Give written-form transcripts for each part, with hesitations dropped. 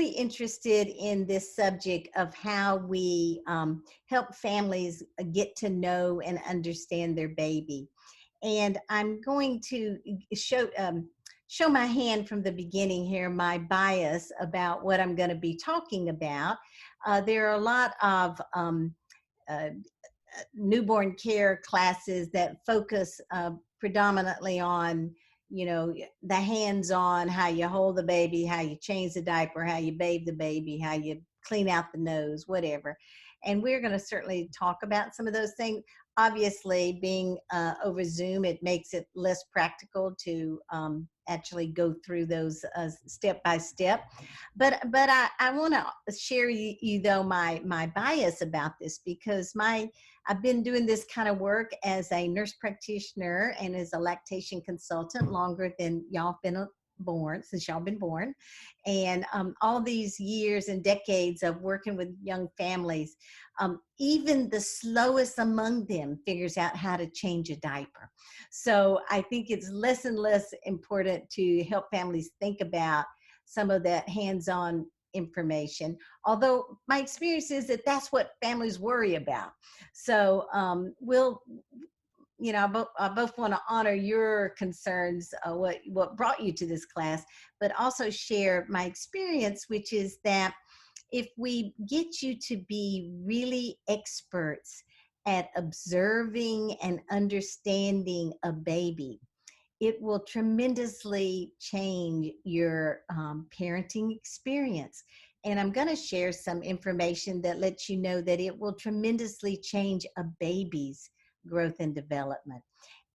really interested in this subject of how we help families get to know and understand their baby. And I'm going to show my hand from the beginning here, my bias about what I'm going to be talking about. There are a lot of uh, newborn care classes that focus predominantly on, you know, the hands-on, how you hold the baby, how you change the diaper, how you bathe the baby, how you clean out the nose, whatever. And we're going to certainly talk about some of those things. Obviously, being over Zoom, it makes it less practical to actually go through those step by step. But I want to share you though my bias about this, because I've been doing this kind of work as a nurse practitioner and as a lactation consultant longer than y'all been born, since y'all been born. And all these years and decades of working with young families, even the slowest among them figures out how to change a diaper. So I think it's less and less important to help families think about some of that hands-on information, although my experience is that that's what families worry about. So I both want to honor your concerns, what brought you to this class, but also share my experience, which is that if we get you to be really experts at observing and understanding a baby, it will tremendously change your parenting experience. And I'm going to share some information that lets you know that it will tremendously change a baby's growth and development.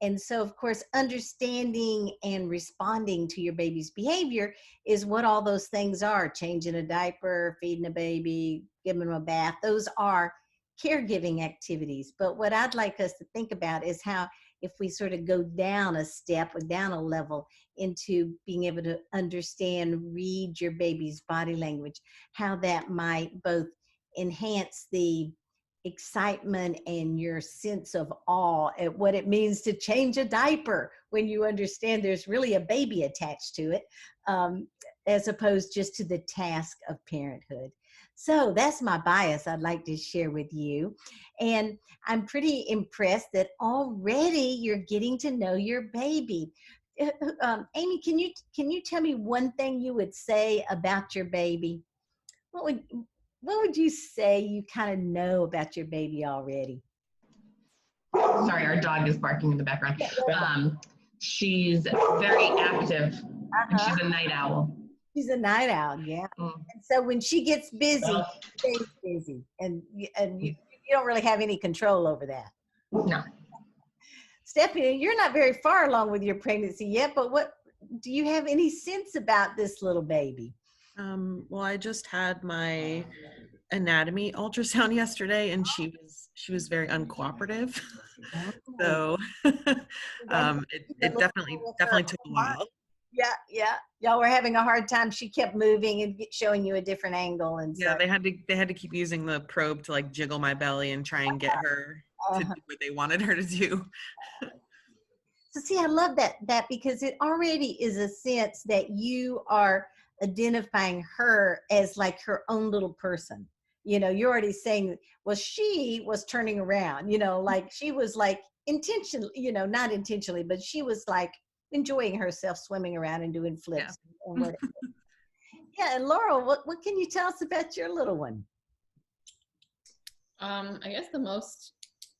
And so, of course, understanding and responding to your baby's behavior is what all those things are: changing a diaper, feeding a baby, giving them a bath. Those are caregiving activities. But what I'd like us to think about is how, if we sort of go down a step or down a level into being able to understand, read your baby's body language, how that might both enhance the excitement and your sense of awe at what it means to change a diaper when you understand there's really a baby attached to it, as opposed just to the task of parenthood. So that's my bias I'd like to share with you. And I'm pretty impressed that already you're getting to know your baby. Amy, can you tell me one thing you would say about your baby? What would what would you say you kind of know about your baby already? Sorry, our dog is barking in the background. She's very active, and she's a night owl. She's a night owl, yeah. And so when she gets busy, she stays busy, and you don't really have any control over that. No. Stephanie, you're not very far along with your pregnancy yet, but what do you have any sense about this little baby? Well, I just had my anatomy ultrasound yesterday, and she was very uncooperative. So it definitely took a while. Yeah. Y'all were having a hard time. She kept moving and showing you a different angle, and yeah, they had to keep using the probe to like jiggle my belly and try and get her to do what they wanted her to do. So see, I love that because it already is a sense that you are identifying her as like her own little person. You know, you're already saying, well, she was turning around, you know, like she was like intentionally, you know, not intentionally, but she was like enjoying herself, swimming around and doing flips. Yeah. And whatever. Yeah, and Laurel, what can you tell us about your little one? I guess the most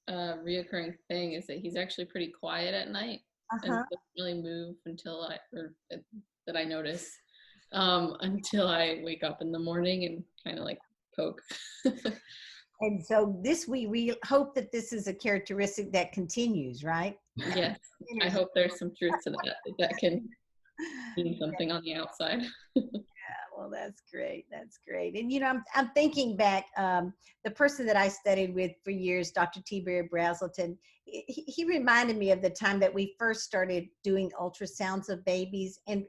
reoccurring thing is that he's actually pretty quiet at night and doesn't really move that I notice until I wake up in the morning and kind of like poke. And so we hope that this is a characteristic that continues, right? Yes, I hope there's some truth to that can mean something on the outside. Yeah, well, that's great. That's great. And, you know, I'm thinking back, the person that I studied with for years, Dr. T. Barry Brazelton, he reminded me of the time that we first started doing ultrasounds of babies. And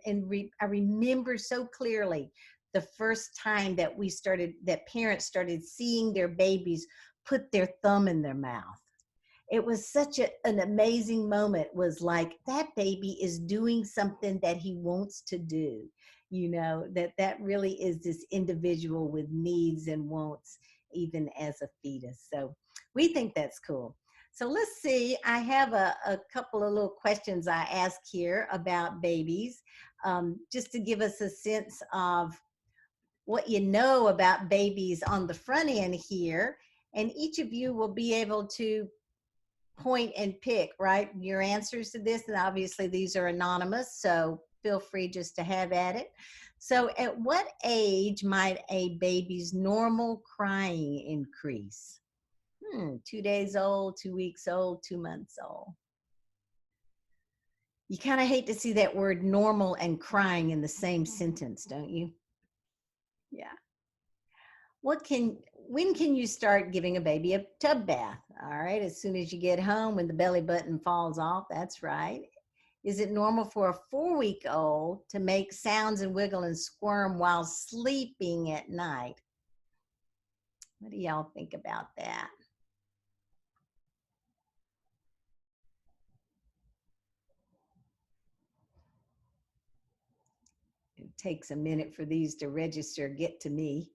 I remember so clearly the first time that parents started seeing their babies put their thumb in their mouth. It was such an amazing moment. Was like, that baby is doing something that he wants to do. that really is this individual with needs and wants, even as a fetus. So we think that's cool. So let's see, I have a couple of little questions I ask here about babies, just to give us a sense of what you know about babies on the front end here. And each of you will be able to point and pick, right, your answers to this. And obviously these are anonymous, so feel free just to have at it. So at what age might a baby's normal crying increase? 2 days old, 2 weeks old, 2 months old. You kind of hate to see that word normal and crying in the same sentence, don't you? Yeah. When can you start giving a baby a tub bath? All right, as soon as you get home, when the belly button falls off, that's right. Is it normal for a 4-week-old to make sounds and wiggle and squirm while sleeping at night? What do y'all think about that? It takes a minute for these to register, get to me.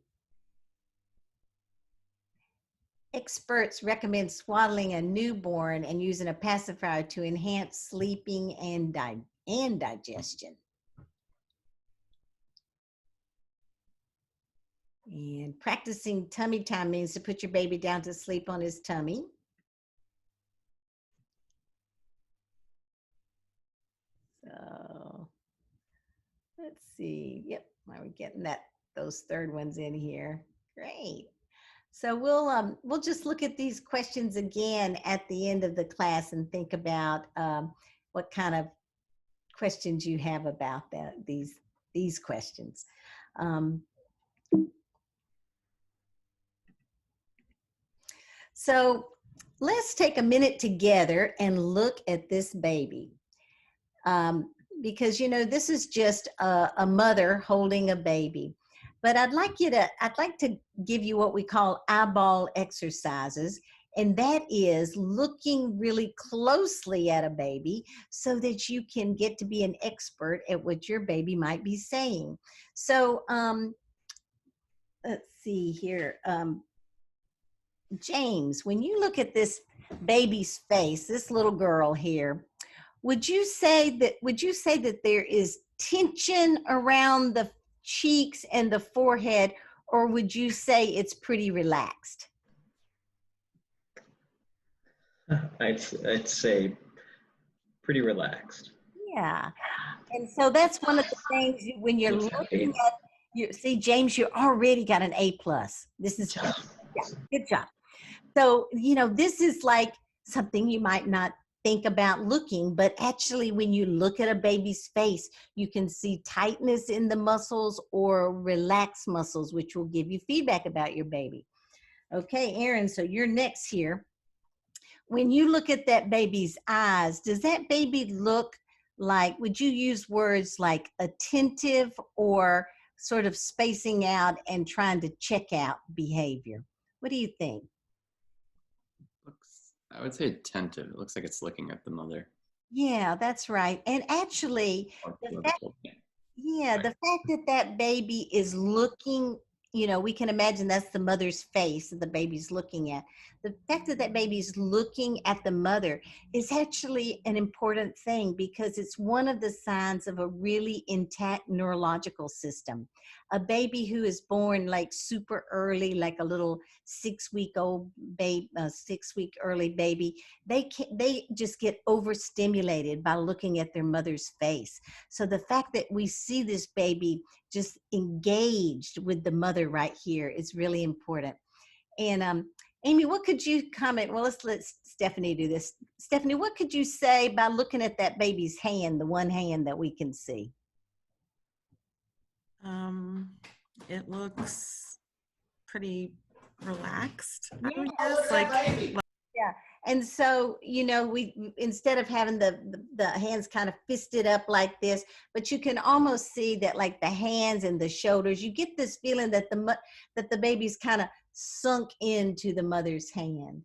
Experts recommend swaddling a newborn and using a pacifier to enhance sleeping and digestion. And practicing tummy time means to put your baby down to sleep on his tummy. So let's see. Yep, are we getting those third ones in here? Great. So we'll just look at these questions again at the end of the class and think about what kind of questions you have about these questions. So let's take a minute together and look at this baby. Because this is just a mother holding a baby. But I'd like to give you what we call eyeball exercises, and that is looking really closely at a baby so that you can get to be an expert at what your baby might be saying. So let's see here. James, when you look at this baby's face, this little girl here, would you say that there is tension around the cheeks and the forehead, or would you say it's pretty relaxed? I'd say pretty relaxed. Yeah. And so that's one of the things when you're looking at see, James, you already got an A+. This is yeah, good job. So, this is like something you might not think about looking, but actually when you look at a baby's face, you can see tightness in the muscles or relaxed muscles, which will give you feedback about your baby. Okay, Erin, so you're next here. When you look at that baby's eyes, does that baby look like, would you use words like attentive or sort of spacing out and trying to check out behavior? What do you think? I would say attentive. It looks like it's looking at the mother. Yeah, that's right. And actually, the fact that that baby is looking, we can imagine that's the mother's face that the baby's looking at. The fact that that baby's looking at the mother is actually an important thing because it's one of the signs of a really intact neurological system. A baby who is born like super early, like a little 6-week-old baby, 6-week early baby, they just get overstimulated by looking at their mother's face. So the fact that we see this baby just engaged with the mother right here is really important. And Amy, what could you comment? Well, let's let Stephanie do this. Stephanie, what could you say by looking at that baby's hand, the one hand that we can see? It looks pretty relaxed, I would guess. Yeah. And so, we, instead of having the hands kind of fisted up like this, but you can almost see that like the hands and the shoulders, you get this feeling that the baby's kind of sunk into the mother's hand.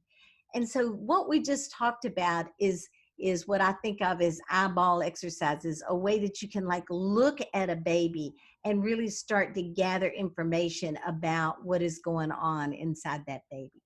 And so what we just talked about is is what I think of as eyeball exercises, a way that you can like look at a baby and really start to gather information about what is going on inside that baby.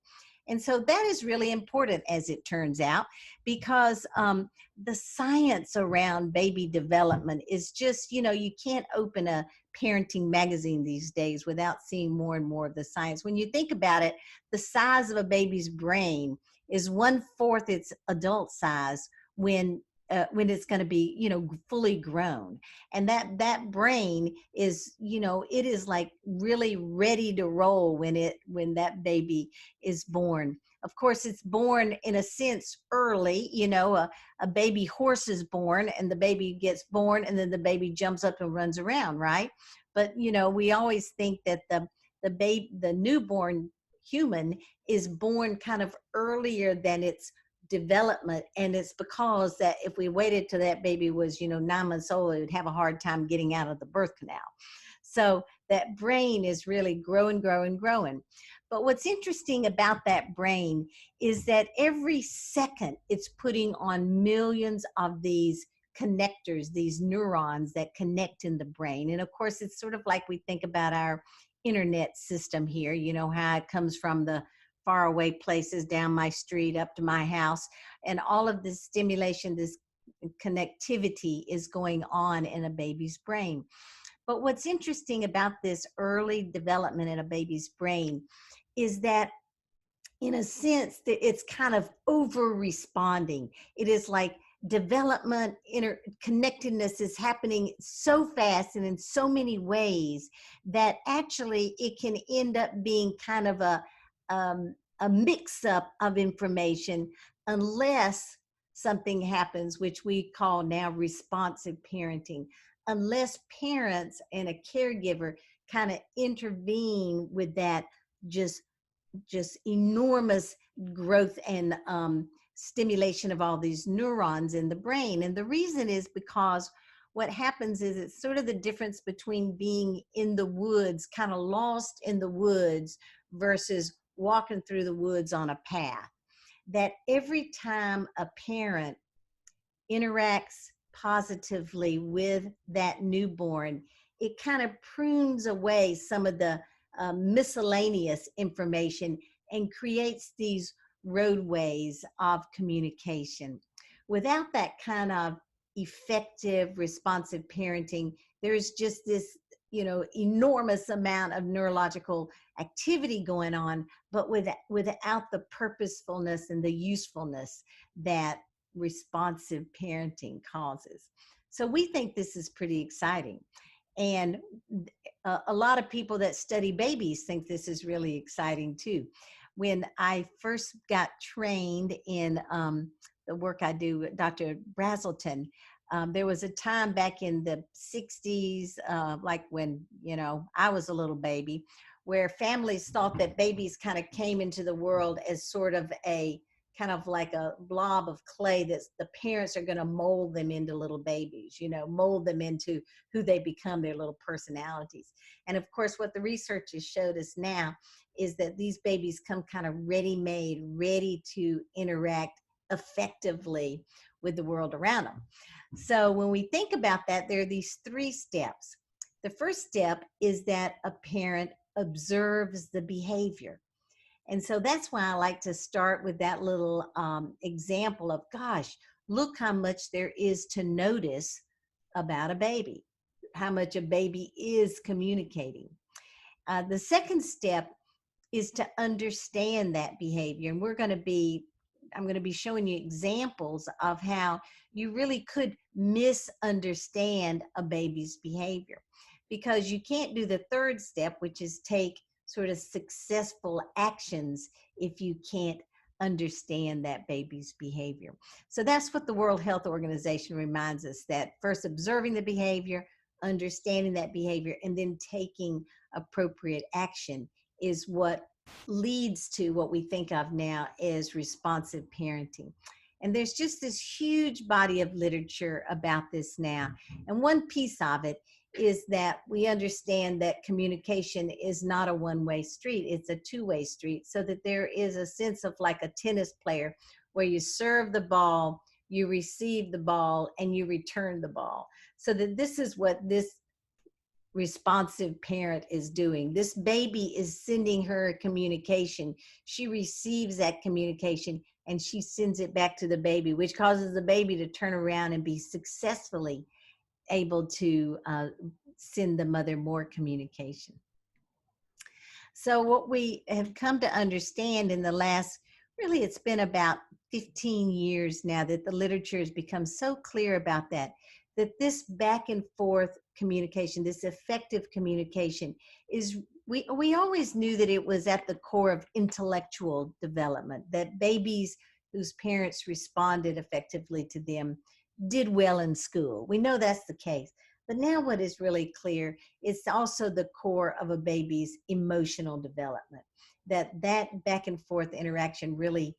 And so that is really important, as it turns out, because the science around baby development is just, you know, you can't open a parenting magazine these days without seeing more and more of the science. When you think about it, the size of a baby's brain is 1/4 its adult size when it's going to be, you know, fully grown. And that brain is, you know, it is like really ready to roll when that baby is born. Of course, it's born in a sense early. You know, a baby horse is born, and the baby gets born, and then the baby jumps up and runs around, right? But you know, we always think that the newborn human is born kind of earlier than its development, and it's because that if we waited till that baby was, you know, 9 months old, it would have a hard time getting out of the birth canal. So that brain is really growing, growing, growing. But what's interesting about that brain is that every second it's putting on millions of these connectors, these neurons that connect in the brain. And of course, it's sort of like we think about our internet system here, you know, how it comes from the faraway places down my street up to my house, and all of this stimulation, this connectivity is going on in a baby's brain. But what's interesting about this early development in a baby's brain is that, in a sense, that it's kind of over responding. It is like development, interconnectedness is happening so fast and in so many ways that actually it can end up being kind of a mix up of information, unless something happens, which we call now responsive parenting. Unless parents and a caregiver kind of intervene with that just enormous growth and stimulation of all these neurons in the brain. And the reason is because what happens is it's sort of the difference between being in the woods, kind of lost in the woods, versus walking through the woods on a path. That every time a parent interacts positively with that newborn, it kind of prunes away some of the miscellaneous information and creates these roadways of communication. Without that kind of effective, responsive parenting, there's just this, you know, enormous amount of neurological activity going on, but without the purposefulness and the usefulness that responsive parenting causes. So we think this is pretty exciting. And a lot of people that study babies think this is really exciting too. When I first got trained in the work I do with Dr. Brazelton, there was a time back in the 60s, like when, you know, I was a little baby, where families thought that babies kind of came into the world as sort of a kind of like a blob of clay that the parents are going to mold them into little babies, you know, mold them into who they become, their little personalities. And of course, what the research has showed us now is that these babies come kind of ready-made, ready to interact effectively with the world around them. So when we think about that, there are these 3 steps. The first step is that a parent observes the behavior. And so that's why I like to start with that little example of, gosh, look how much there is to notice about a baby, how much a baby is communicating. The second step is to understand that behavior. And I'm going to be showing you examples of how you really could misunderstand a baby's behavior, because you can't do the third step, which is take sort of successful actions, if you can't understand that baby's behavior. So that's what the World Health Organization reminds us, that first observing the behavior, understanding that behavior, and then taking appropriate action is what leads to what we think of now as responsive parenting. And there's just this huge body of literature about this now. And one piece of it is that we understand that communication is not a one-way street, it's a two-way street, so that there is a sense of like a tennis player where you serve the ball you receive the ball, and you return the ball. So that this is what this responsive parent is doing. This baby is sending her communication. She receives that communication and she sends it back to the baby, which causes the baby to turn around and be successfully able to send the mother more communication. So what we have come to understand in the last, really it's been about 15 years now, that the literature has become so clear about that this back and forth communication, this effective communication is, we always knew that it was at the core of intellectual development, that babies whose parents responded effectively to them did well in school. We know that's the case. But now what is really clear, it's also the core of a baby's emotional development, that back and forth interaction really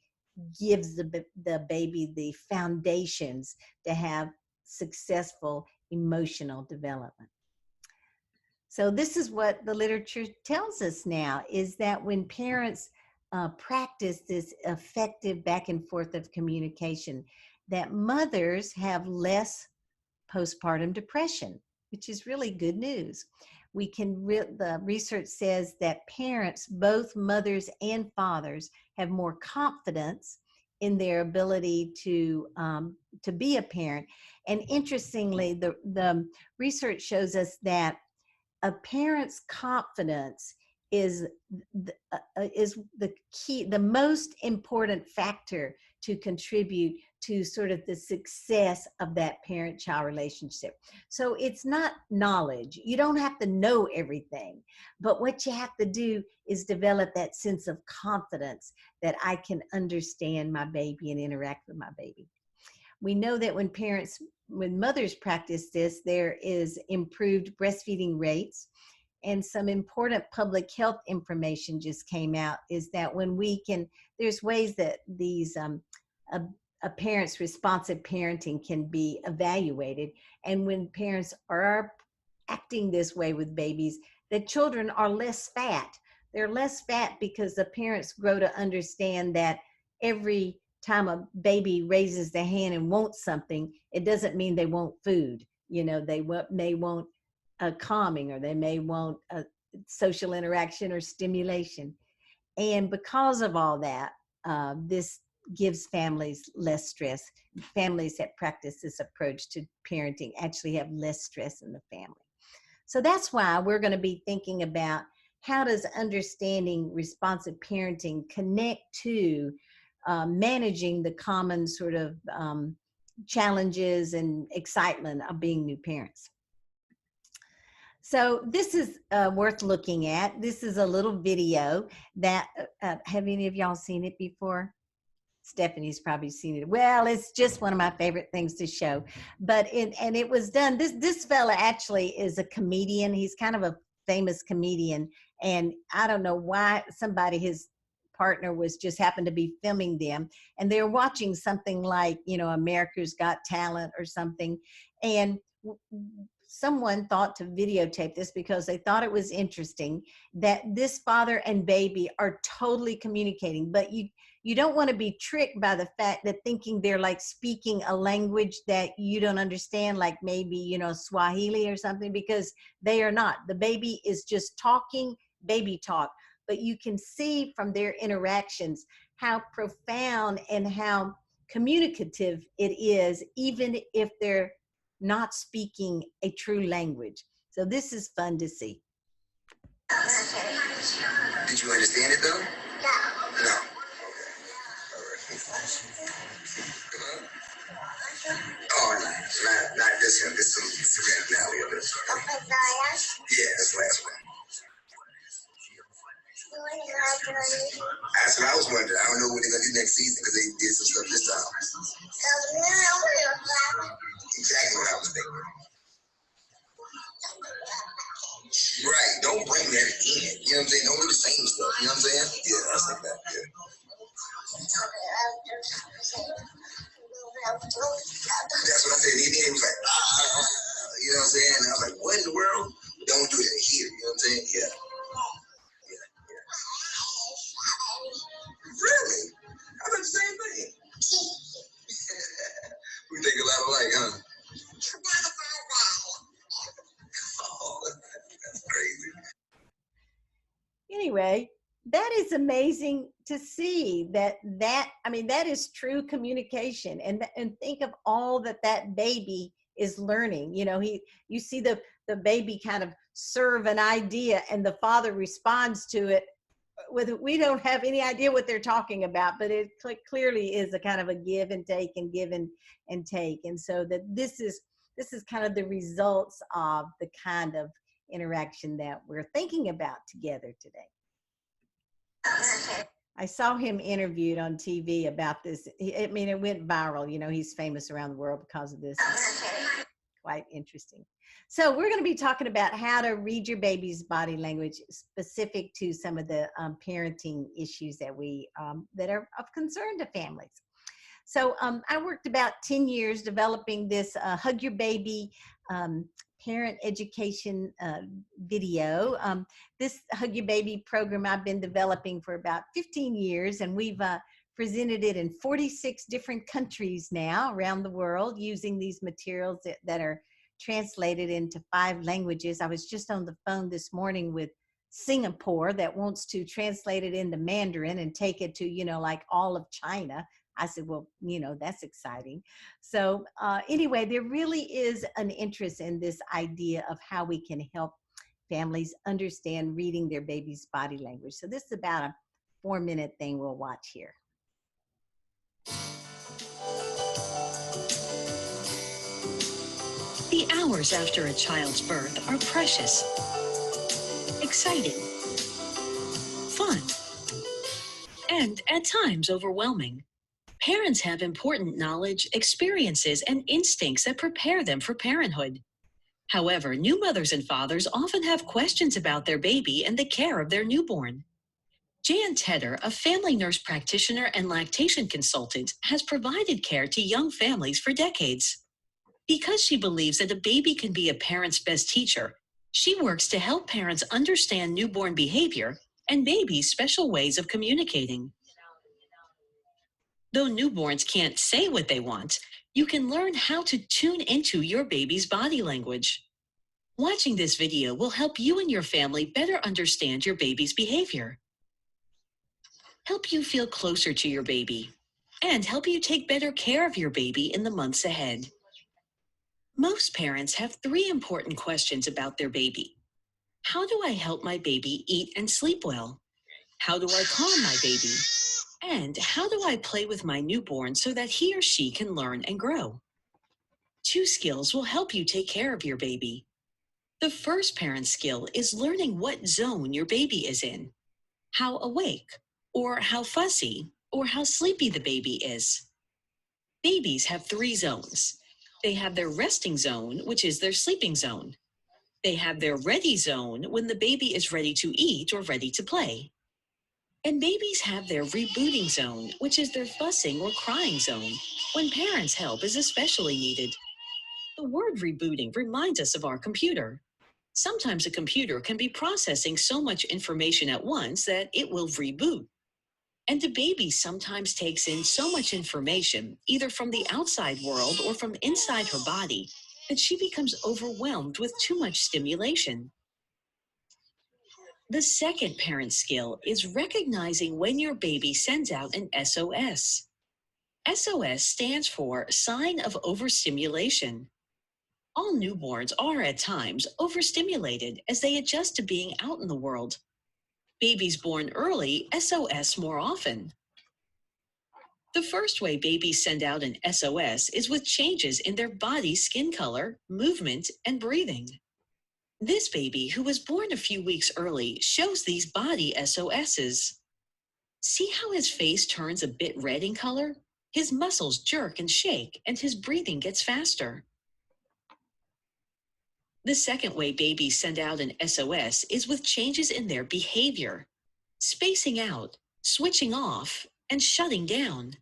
gives the baby the foundations to have successful emotional development. So this is what the literature tells us now, is that when parents practice this effective back and forth of communication, that mothers have less postpartum depression, which is really good news. The research says that parents, both mothers and fathers, have more confidence in their ability to be a parent. And interestingly, the research shows us that a parent's confidence is the key, the most important factor to contribute to sort of the success of that parent-child relationship. So it's not knowledge. You don't have to know everything, but what you have to do is develop that sense of confidence that I can understand my baby and interact with my baby. We know that when mothers practice this, there is improved breastfeeding rates. And some important public health information just came out, is that when there's ways that these a parent's responsive parenting can be evaluated. And when parents are acting this way with babies, the children are less fat. They're less fat because the parents grow to understand that every time a baby raises their hand and wants something, it doesn't mean they want food. You know, they may want a calming, or they may want a social interaction or stimulation. And because of all that, this gives families less stress. Families that practice this approach to parenting actually have less stress in the family. So that's why we're going to be thinking about, how does understanding responsive parenting connect to managing the common sort of challenges and excitement of being new parents. So this is worth looking at. This is a little video that, have any of y'all seen it before? Stephanie's probably seen it. Well, it's just one of my favorite things to show. But it was done, this fella actually is a comedian. He's kind of a famous comedian. And I don't know why his partner just happened to be filming them. And they're watching something like, America's Got Talent or something. And someone thought to videotape this because they thought it was interesting that this father and baby are totally communicating, but you don't want to be tricked by the fact that thinking they're like speaking a language that you don't understand, like maybe, Swahili or something, because they are not. The baby is just talking baby talk, but you can see from their interactions how profound and how communicative it is, even if they're not speaking a true language. So this is fun to see. Did you understand it though? No. No. Oh, no. Not this one. This is some finale of this one. Yeah, that's the last one. That's what I was wondering. I don't know what they're going to do next season because they did some stuff this time. Exactly what I was thinking. Right. Don't bring that in. You know what I'm saying? Don't do the same stuff. You know what I'm saying? Yeah, I was thinking that. Yeah. That's what I said. He was like, you know what I'm saying? And I was like, what in the world? Don't do that here. You know what I'm saying? Yeah. Really? I did the same thing. anyway, that is amazing to see that is true communication. And think of all that baby is learning. You see the baby kind of serve an idea and the father responds to it with, we don't have any idea what they're talking about, but it clearly is a kind of a give and take and give and take. And so that this is kind of the results of the kind of interaction that we're thinking about together today. I saw him interviewed on TV about this. It went viral. He's famous around the world because of this. Quite interesting. So we're going to be talking about how to read your baby's body language, specific to some of the parenting issues that that are of concern to families. So I worked about 10 years developing this Hug Your Baby parent education video. This Hug Your Baby program I've been developing for about 15 years, and we've presented it in 46 different countries now around the world using these materials that are translated into 5 languages. I was just on the phone this morning with Singapore that wants to translate it into Mandarin and take it to, like all of China. I said, well, that's exciting. So anyway, there really is an interest in this idea of how we can help families understand reading their baby's body language. So this is about a 4-minute thing we'll watch here. The hours after a child's birth are precious, exciting, fun, and at times overwhelming. Parents have important knowledge, experiences, and instincts that prepare them for parenthood. However, new mothers and fathers often have questions about their baby and the care of their newborn. Jan Tedder, a family nurse practitioner and lactation consultant, has provided care to young families for decades. Because she believes that a baby can be a parent's best teacher, she works to help parents understand newborn behavior and babies' special ways of communicating. Though newborns can't say what they want, you can learn how to tune into your baby's body language. Watching this video will help you and your family better understand your baby's behavior, help you feel closer to your baby, and help you take better care of your baby in the months ahead. Most parents have 3 important questions about their baby. How do I help my baby eat and sleep well? How do I calm my baby? And how do I play with my newborn so that he or she can learn and grow? 2 skills will help you take care of your baby. The first parent skill is learning what zone your baby is in, how awake, or how fussy, or how sleepy the baby is. Babies have 3 zones. They have their resting zone, which is their sleeping zone. They have their ready zone when the baby is ready to eat or ready to play. And babies have their rebooting zone, which is their fussing or crying zone, when parents' help is especially needed. The word rebooting reminds us of our computer. Sometimes a computer can be processing so much information at once that it will reboot. And the baby sometimes takes in so much information, either from the outside world or from inside her body, that she becomes overwhelmed with too much stimulation. The second parent skill is recognizing when your baby sends out an SOS. SOS stands for Sign of Overstimulation. All newborns are at times overstimulated as they adjust to being out in the world. Babies born early SOS more often. The first way babies send out an SOS is with changes in their body's skin color, movement, and breathing. This baby, who was born a few weeks early, shows these body SOSs. See how his face turns a bit red in color? His muscles jerk and shake, and his breathing gets faster. The second way babies send out an SOS is with changes in their behavior, spacing out, switching off, and shutting down.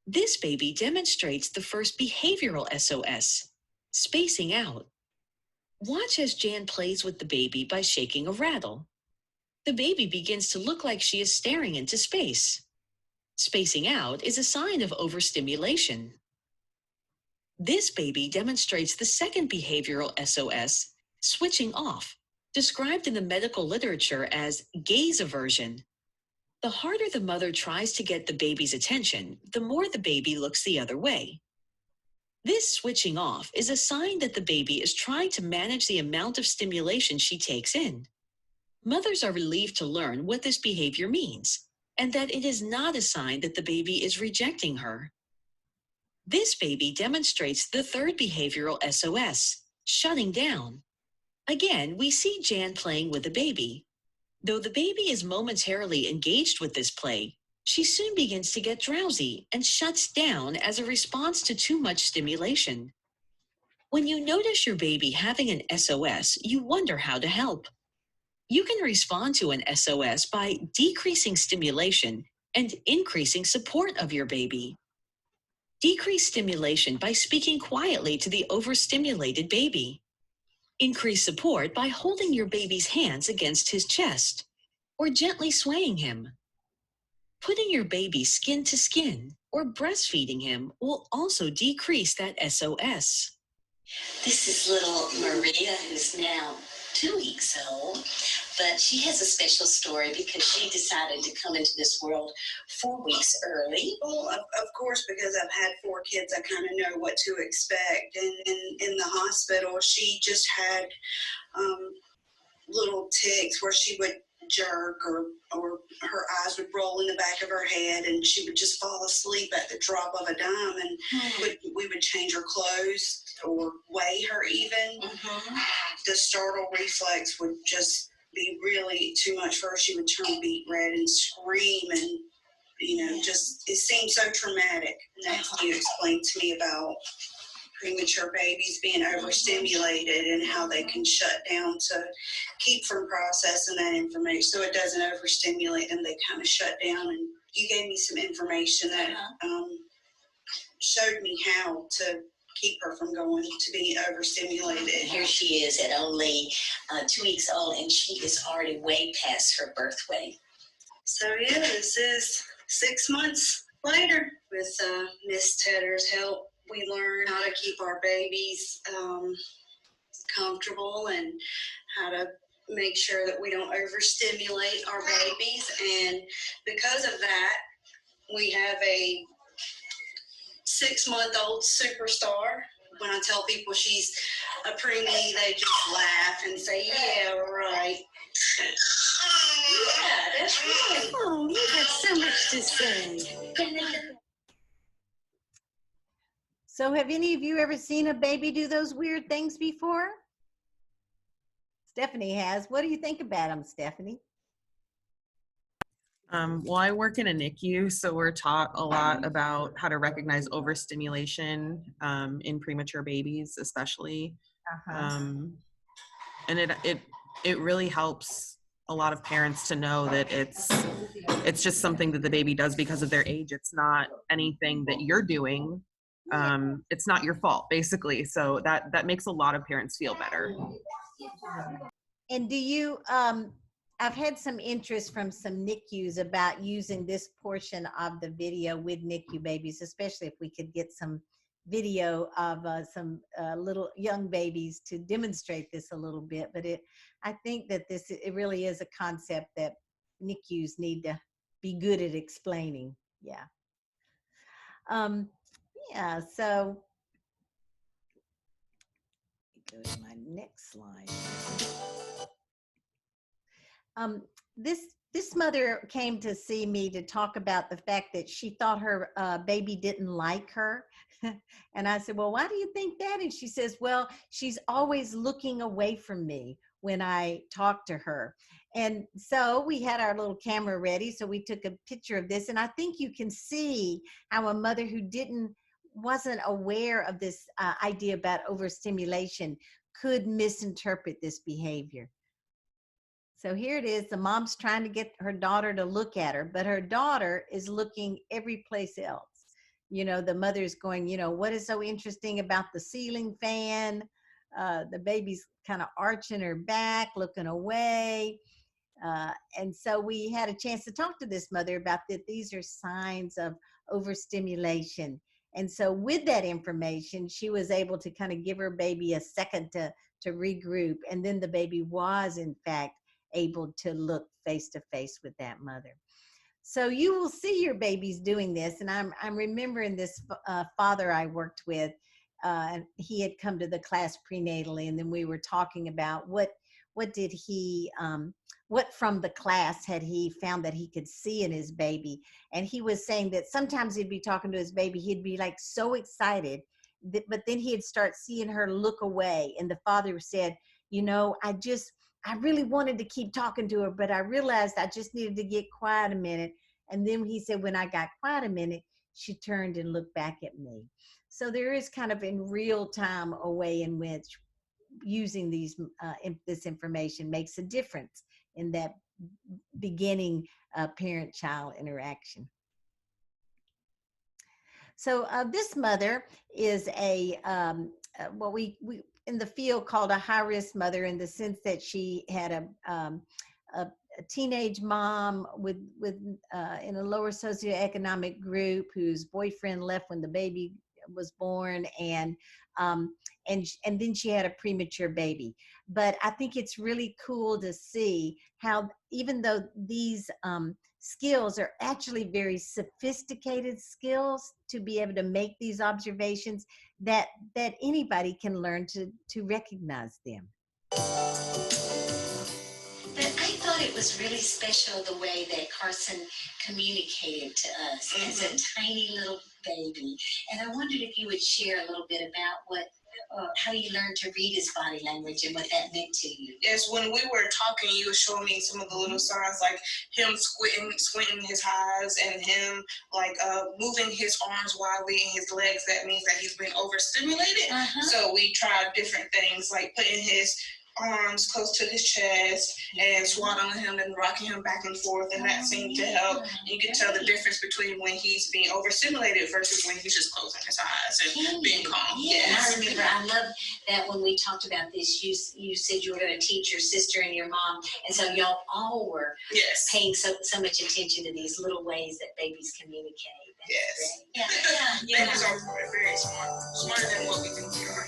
This baby demonstrates the first behavioral SOS, spacing out. Watch as Jan plays with the baby by shaking a rattle. The baby begins to look like she is staring into space. Spacing out is a sign of overstimulation. This baby demonstrates the second behavioral SOS, switching off, described in the medical literature as gaze aversion. The harder the mother tries to get the baby's attention, the more the baby looks the other way. This switching off is a sign that the baby is trying to manage the amount of stimulation she takes in. Mothers are relieved to learn what this behavior means, and that it is not a sign that the baby is rejecting her. This baby demonstrates the third behavioral SOS, shutting down. Again, we see Jan playing with the baby. Though the baby is momentarily engaged with this play, she soon begins to get drowsy and shuts down as a response to too much stimulation. When you notice your baby having an SOS, you wonder how to help. You can respond to an SOS by decreasing stimulation and increasing support of your baby. Decrease stimulation by speaking quietly to the overstimulated baby. Increase support by holding your baby's hands against his chest or gently swaying him. Putting your baby skin to skin or breastfeeding him will also decrease that SOS. This is little Maria, who's now 2 weeks old, but she has a special story because she decided to come into this world 4 weeks early. Well, of course, because I've had 4 kids, I kind of know what to expect. And in the hospital, she just had little tics where she would jerk or her eyes would roll in the back of her head and she would just fall asleep at the drop of a dime, and we would change her clothes or weigh her even. The startle reflex would just be really too much for her. She would turn beet red and scream, and just it seemed so traumatic. And that's you explained to me about premature babies being overstimulated and how they can shut down to keep from processing that information so it doesn't overstimulate them. They kind of shut down, and you gave me some information that showed me how to keep her from going to being overstimulated. Here she is at only 2 weeks old, and she is already way past her birth weight. So yeah, this is 6 months later. With Miss Tedder's help, we learn how to keep our babies comfortable and how to make sure that we don't overstimulate our babies. And because of that, we have a 6-month-old superstar. When I tell people she's a preemie, they just laugh and say, yeah, right. Yeah, that's right. Oh, you have so much to say. So have any of you ever seen a baby do those weird things before? Stephanie has. What do you think about them, Stephanie? Well, I work in a NICU, so we're taught a lot about how to recognize overstimulation in premature babies, especially. And it really helps a lot of parents to know that it's just something that the baby does because of their age. It's not anything that you're doing. It's not your fault, basically. So that makes a lot of parents feel better. And do you, I've had some interest from some NICUs about using this portion of the video with NICU babies, especially if we could get some video of some little young babies to demonstrate this a little bit. But I think that it really is a concept that NICUs need to be good at explaining. Yeah. Yeah, so go to my next slide. This mother came to see me to talk about the fact that she thought her baby didn't like her. And I said, well, why do you think that? And she says, well, she's always looking away from me when I talk to her. And so we had our little camera ready. So we took a picture of this. And I think you can see how a mother who wasn't aware of this idea about overstimulation could misinterpret this behavior. So here it is. The mom's trying to get her daughter to look at her, but her daughter is looking every place else. The mother's going, what is so interesting about the ceiling fan? The baby's kind of arching her back, looking away. And so we had a chance to talk to this mother about that. These are signs of overstimulation. And so with that information, she was able to kind of give her baby a second to to regroup, and then the baby was in fact able to look face to face with that mother. So you will see your babies doing this. And I'm remembering this father I worked with. He had come to the class prenatally, and then we were talking about what did he what from the class had he found that he could see in his baby. And he was saying that sometimes he'd be talking to his baby, he'd be like so excited that, but then he'd start seeing her look away. And the father said, you know, I really wanted to keep talking to her, but I realized I just needed to get quiet a minute. And then he said, when I got quiet a minute, she turned and looked back at me. So there is kind of in real time a way in which using this information makes a difference in that beginning parent-child interaction. So this mother is what we in the field called a high-risk mother, in the sense that she had a teenage mom with in a lower socioeconomic group, whose boyfriend left when the baby was born, and then she had a premature baby. But I think it's really cool to see how, even though these skills are actually very sophisticated skills to be able to make these observations, that anybody can learn to recognize them. But I thought it was really special the way that Carson communicated to us as a tiny little baby. And I wondered if you would share a little bit about how you learned to read his body language and what that meant to you. Yes, when we were talking, you were showing me some of the little signs, like him squinting his eyes, and him moving his arms wildly and his legs. That means that he's been overstimulated. So we tried different things, like putting his arms close to his chest and swaddling him and rocking him back and forth, and that seemed to help. You can tell the difference between when he's being overstimulated versus when he's just closing his eyes and being calm. Yes. I remember, I love that when we talked about this, you said you were going to teach your sister and your mom, and so y'all all were paying so much attention to these little ways that babies communicate. That's great. Babies are very smart, smarter than what we think they are.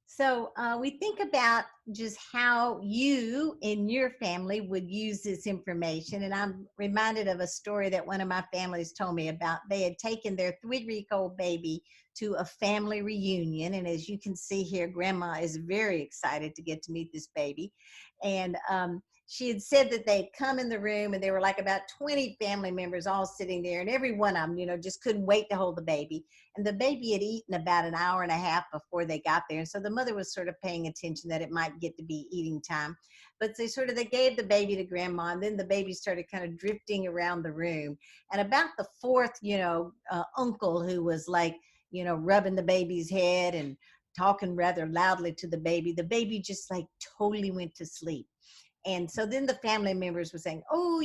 So we think about just how you in your family would use this information. And I'm reminded of a story that one of my families told me about. They had taken their 3-week-old baby to a family reunion. And as you can see here, Grandma is very excited to get to meet this baby. And she had said that they'd come in the room, and there were like about 20 family members all sitting there, and every one of them, you know, just couldn't wait to hold the baby. And the baby had eaten about an hour and a half before they got there. And so the mother was sort of paying attention that it might get to be eating time. But they gave the baby to Grandma, and then the baby started kind of drifting around the room. And about the fourth, uncle, who was like, rubbing the baby's head and talking rather loudly to the baby just like totally went to sleep. And so then the family members were saying, oh,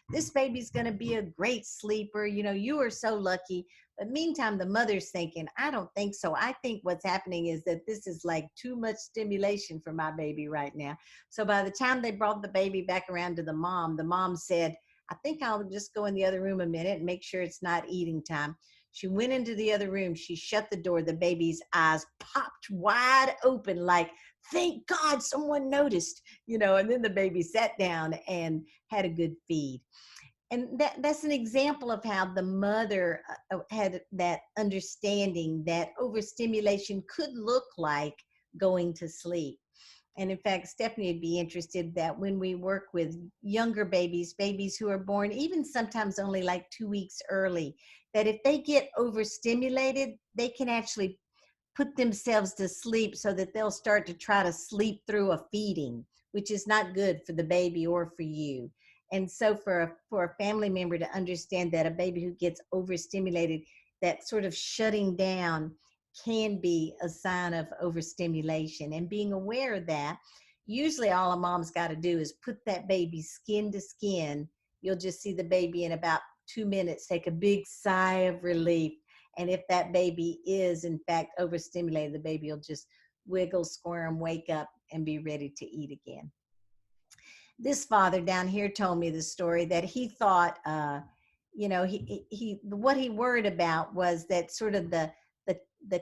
this baby's going to be a great sleeper. You are so lucky. But meantime, the mother's thinking, I don't think so. I think what's happening is that this is like too much stimulation for my baby right now. So by the time they brought the baby back around to the mom said, I think I'll just go in the other room a minute and make sure it's not eating time. She went into the other room. She shut the door. The baby's eyes popped wide open like, thank God someone noticed, and then the baby sat down and had a good feed. And that's an example of how the mother had that understanding that overstimulation could look like going to sleep. And in fact, Stephanie would be interested that when we work with younger babies who are born even sometimes only like 2 weeks early, that if they get overstimulated, they can actually put themselves to sleep so that they'll start to try to sleep through a feeding, which is not good for the baby or for you. And so for a family member to understand that a baby who gets overstimulated, that sort of shutting down can be a sign of overstimulation. And being aware of that, usually all a mom's got to do is put that baby skin to skin. You'll just see the baby in about 2 minutes take a big sigh of relief. And if that baby is in fact overstimulated, the baby will just wiggle, squirm, wake up, and be ready to eat again. This father down here told me the story that he thought you know, what he worried about was that sort of the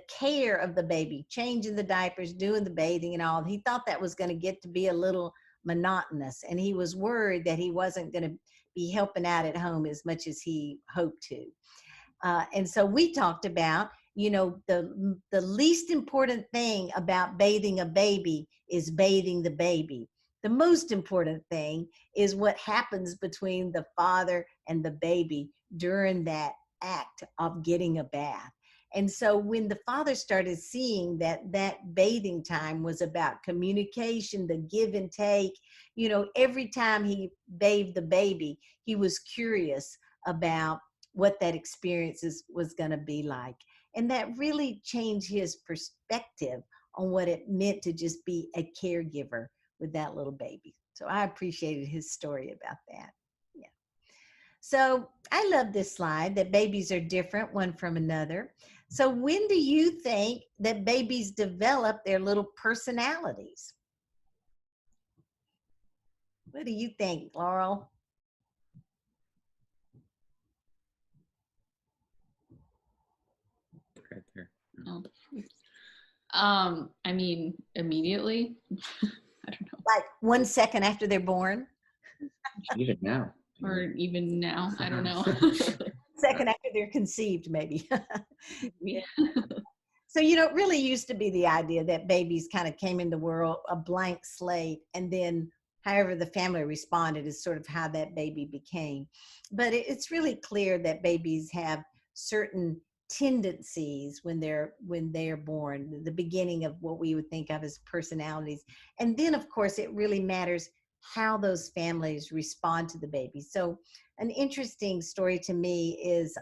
care of the baby, changing the diapers, doing the bathing and all. He thought that was going to get to be a little monotonous, and he was worried that he wasn't going to be helping out at home as much as he hoped to. And so we talked about, you know, the least important thing about bathing a baby is bathing the baby. The most important thing is what happens between the father and the baby during that act of getting a bath. And so when the father started seeing that that bathing time was about communication, the give and take, you know, every time he bathed the baby, he was curious about what that experience was going to be like. And that really changed his perspective on what it meant to just be a caregiver with that little baby. So I appreciated his story about that. Yeah. So I love this slide that babies are different one from another. So when do you think that babies develop their little personalities? What do you think, Laurel? Right there. Oh. I mean, immediately. I don't know. Like 1 second after they're born? Even now. Or even now, I don't know. Second after they're conceived, maybe. Yeah. So, you know, it really used to be the idea that babies kind of came in the world a blank slate, and then however the family responded is sort of how that baby became. But it's really clear that babies have certain tendencies when they're born, the beginning of what we would think of as personalities. And then, of course, it really matters how those families respond to the baby. So an interesting story to me is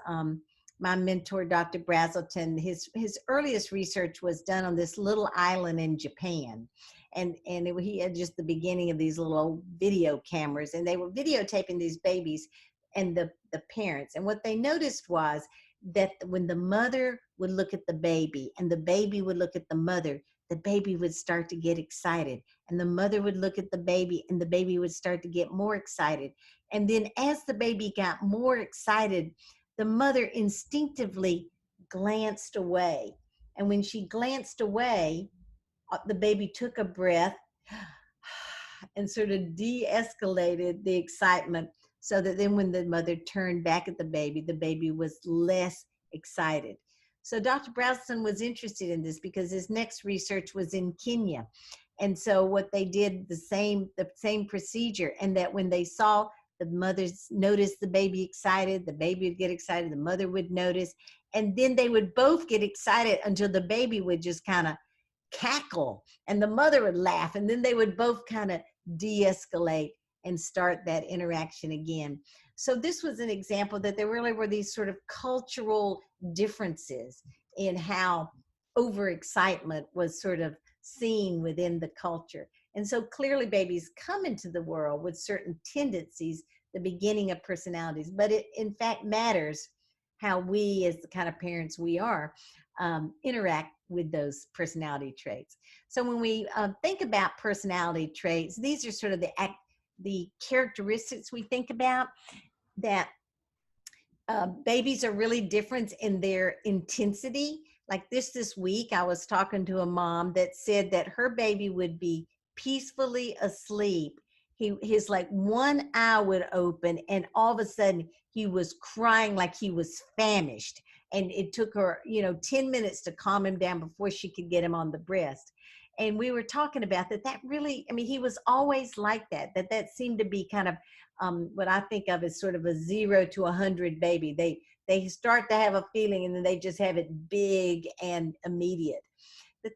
my mentor, Dr. Brazelton, his earliest research was done on this little island in Japan. He had just the beginning of these little old video cameras, and they were videotaping these babies and the parents. And what they noticed was that when the mother would look at the baby and the baby would look at the baby would start to get excited. And the mother would look at the baby and the baby would start to get more excited. And then as the baby got more excited, the mother instinctively glanced away. And when she glanced away, the baby took a breath and sort of de-escalated the excitement, so that then when the mother turned back at the baby was less excited. So Dr. Browson was interested in this because his next research was in Kenya. And so what they did, the same procedure, and that when they saw the mothers noticed the baby excited, the baby would get excited, the mother would notice, and then they would both get excited until the baby would just kind of cackle and the mother would laugh, and then they would both kind of de-escalate and start that interaction again. So this was an example that there really were these sort of cultural differences in how overexcitement was sort of seen within the culture. And so clearly babies come into the world with certain tendencies, the beginning of personalities, but it in fact matters how we, as the kind of parents we are, interact with those personality traits. So when we think about personality traits, these are sort of the characteristics we think about that babies are really different in their intensity. Like this week, I was talking to a mom that said that her baby would be peacefully asleep. His like one eye would open, and all of a sudden he was crying like he was famished. And it took her, 10 minutes to calm him down before she could get him on the breast. And we were talking about that really, I mean, he was always like that seemed to be kind of what I think of as sort of a 0 to 100 baby. They start to have a feeling and then they just have it big and immediate.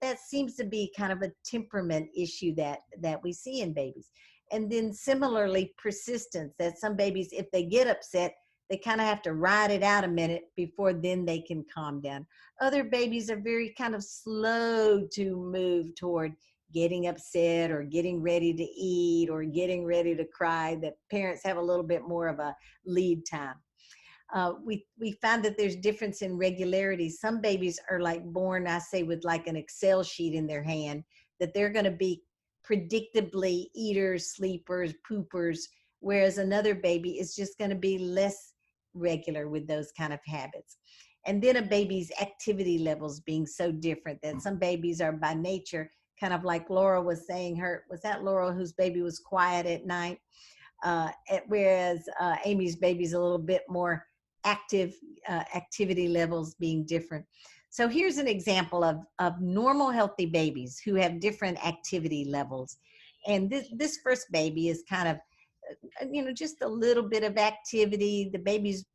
That seems to be kind of a temperament issue that we see in babies. And then similarly, persistence, that some babies, if they get upset, they kind of have to ride it out a minute before then they can calm down. Other babies are very kind of slow to move toward getting upset or getting ready to eat or getting ready to cry, that parents have a little bit more of a lead time. We found that there's difference in regularity. Some babies are like born, I say, with like an Excel sheet in their hand, that they're going to be predictably eaters, sleepers, poopers, whereas another baby is just going to be less regular with those kind of habits. And then a baby's activity levels being so different that some babies are by nature, kind of like Laura was saying, was that Laura whose baby was quiet at night? Whereas Amy's baby's a little bit more active, activity levels being different. So here's an example of normal healthy babies who have different activity levels. And this first baby is kind of, just a little bit of activity. The baby's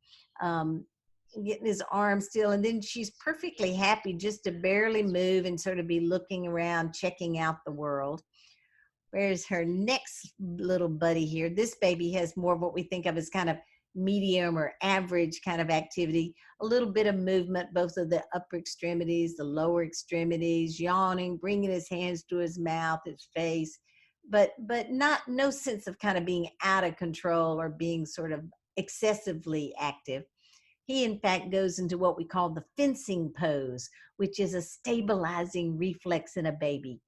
getting his arm still, and then she's perfectly happy just to barely move and sort of be looking around, checking out the world. Whereas her next little buddy here, this baby has more of what we think of as kind of medium or average kind of activity, a little bit of movement, both of the upper extremities, the lower extremities, yawning, bringing his hands to his mouth, his face, but no sense of kind of being out of control or being sort of excessively active. He, in fact, goes into what we call the fencing pose, which is a stabilizing reflex in a baby.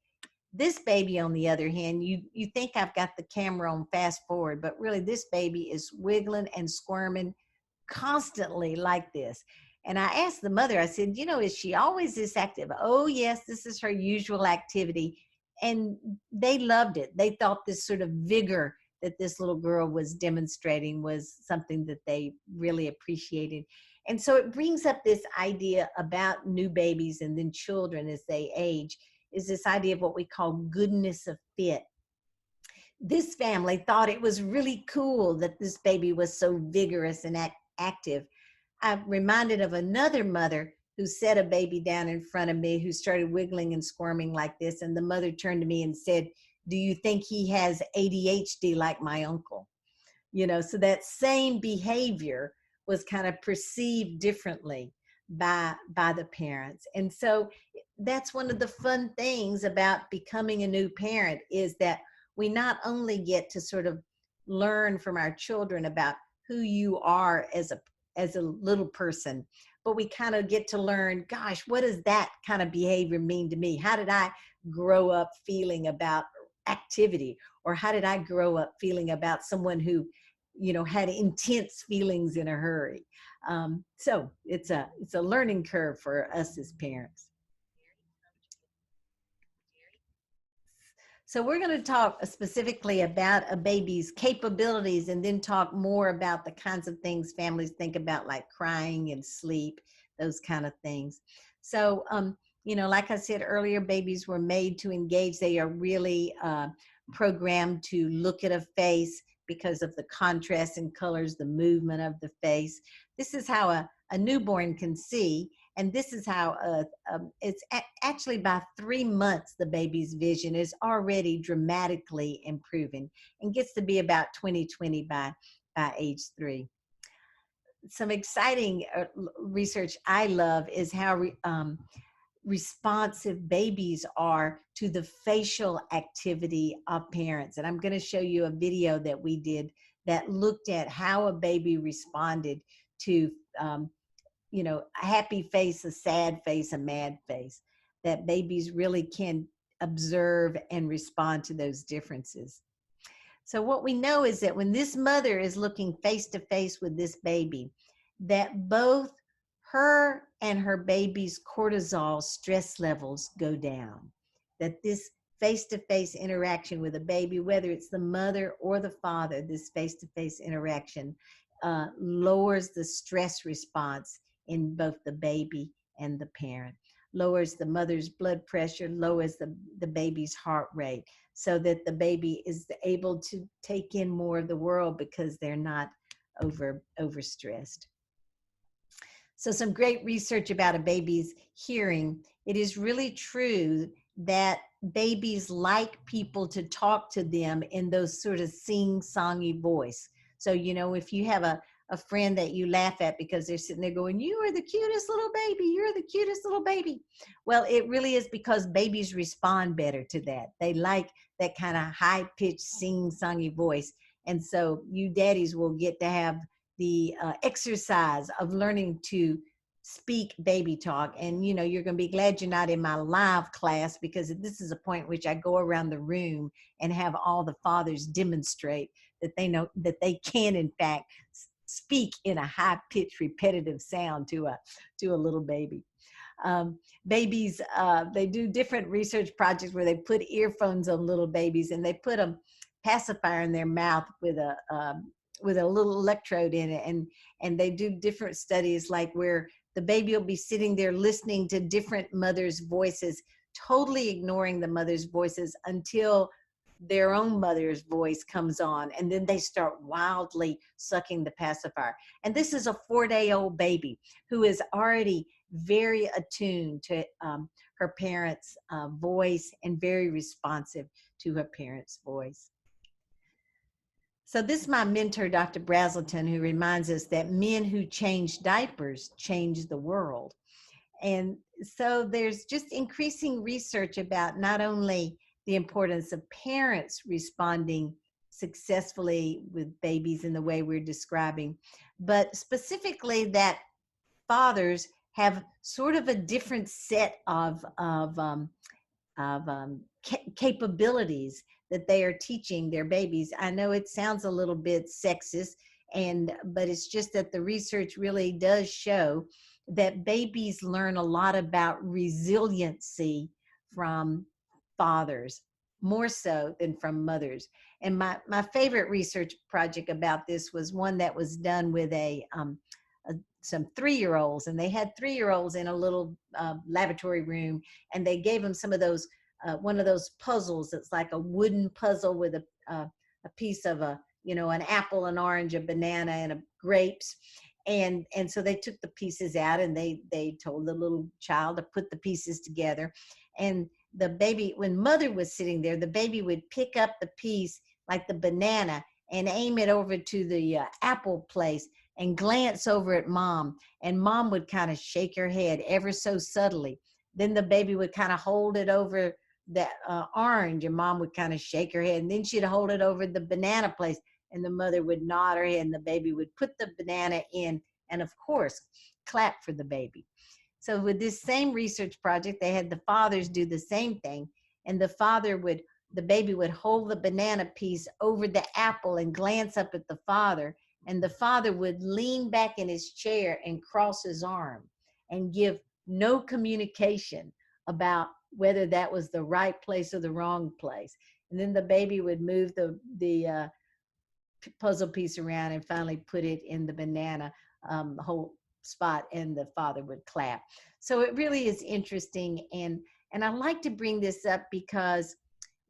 This baby, on the other hand, you think I've got the camera on fast forward, but really this baby is wiggling and squirming constantly like this. And I asked the mother, I said, is she always this active? Oh, yes, this is her usual activity. And they loved it. They thought this sort of vigor that this little girl was demonstrating was something that they really appreciated. And so it brings up this idea about new babies and then children as they age, is this idea of what we call goodness of fit. This family thought it was really cool that this baby was so vigorous and active. I'm reminded of another mother who set a baby down in front of me who started wiggling and squirming like this. And the mother turned to me and said, "Do you think he has ADHD like my uncle?" So that same behavior was kind of perceived differently by the parents. And so that's one of the fun things about becoming a new parent, is that we not only get to sort of learn from our children about who you are as a little person, but we kind of get to learn, gosh, what does that kind of behavior mean to me? How did I grow up feeling about activity? Or how did I grow up feeling about someone who had intense feelings in a hurry? So it's a learning curve for us as parents. So we're going to talk specifically about a baby's capabilities, and then talk more about the kinds of things families think about, like crying and sleep, those kind of things. So, like I said earlier, babies were made to engage. They are really programmed to look at a face because of the contrast in colors, the movement of the face. This is how a newborn can see. And this is how it's actually by 3 months, the baby's vision is already dramatically improving and gets to be about 20/20 by age 3. Some exciting research I love is how responsive babies are to the facial activity of parents. And I'm going to show you a video that we did that looked at how a baby responded to a happy face, a sad face, a mad face, that babies really can observe and respond to those differences. So what we know is that when this mother is looking face to face with this baby, that both her and her baby's cortisol stress levels go down. That this face-to-face interaction with a baby, whether it's the mother or the father, this face-to-face interaction lowers the stress response in both the baby and the parent, lowers the mother's blood pressure, lowers the baby's heart rate, so that the baby is able to take in more of the world because they're not overstressed. So some great research about a baby's hearing. It is really true that babies like people to talk to them in those sort of sing-songy voice. So, if you have a friend that you laugh at because they're sitting there going, "You are the cutest little baby, you're the cutest little baby." Well, it really is because babies respond better to that. They like that kind of high-pitched sing-songy voice. And so you daddies will get to have the exercise of learning to speak baby talk. And you're going to be glad you're not in my live class, because this is a point in which I go around the room and have all the fathers demonstrate that they know that they can in fact speak in a high-pitched, repetitive sound to a little baby. Babies, they do different research projects where they put earphones on little babies and they put a pacifier in their mouth with a little electrode in it, and they do different studies like where the baby will be sitting there listening to different mothers' voices, totally ignoring the mother's voices until their own mother's voice comes on, and then they start wildly sucking the pacifier. And this is a 4-day-old baby who is already very attuned to her parents' voice and very responsive to her parents' voice. So this is my mentor, Dr. Brazelton, who reminds us that men who change diapers change the world. And so there's just increasing research about not only the importance of parents responding successfully with babies in the way we're describing, but specifically that fathers have sort of a different set of capabilities that they are teaching their babies. I know it sounds a little bit sexist, but it's just that the research really does show that babies learn a lot about resiliency from fathers, more so than from mothers. And my favorite research project about this was one that was done with some 3-year-olds, and they had 3-year-olds in a little laboratory room, and they gave them some of those one of those puzzles that's like a wooden puzzle with a piece of an apple, an orange, a banana, and a grapes. And so they took the pieces out, and they told the little child to put the pieces together. And the baby, when mother was sitting there, the baby would pick up the piece like the banana and aim it over to the apple place and glance over at mom. And mom would kind of shake her head ever so subtly. Then the baby would kind of hold it over that orange, and mom would kind of shake her head. And then she'd hold it over the banana place, and the mother would nod her head, and the baby would put the banana in, and of course, clap for the baby. So with this same research project, they had the fathers do the same thing, and the baby would hold the banana piece over the apple and glance up at the father, and the father would lean back in his chair and cross his arm and give no communication about whether that was the right place or the wrong place. And then the baby would move the puzzle piece around and finally put it in the banana whole spot, and the father would clap. So it really is interesting, and I like to bring this up because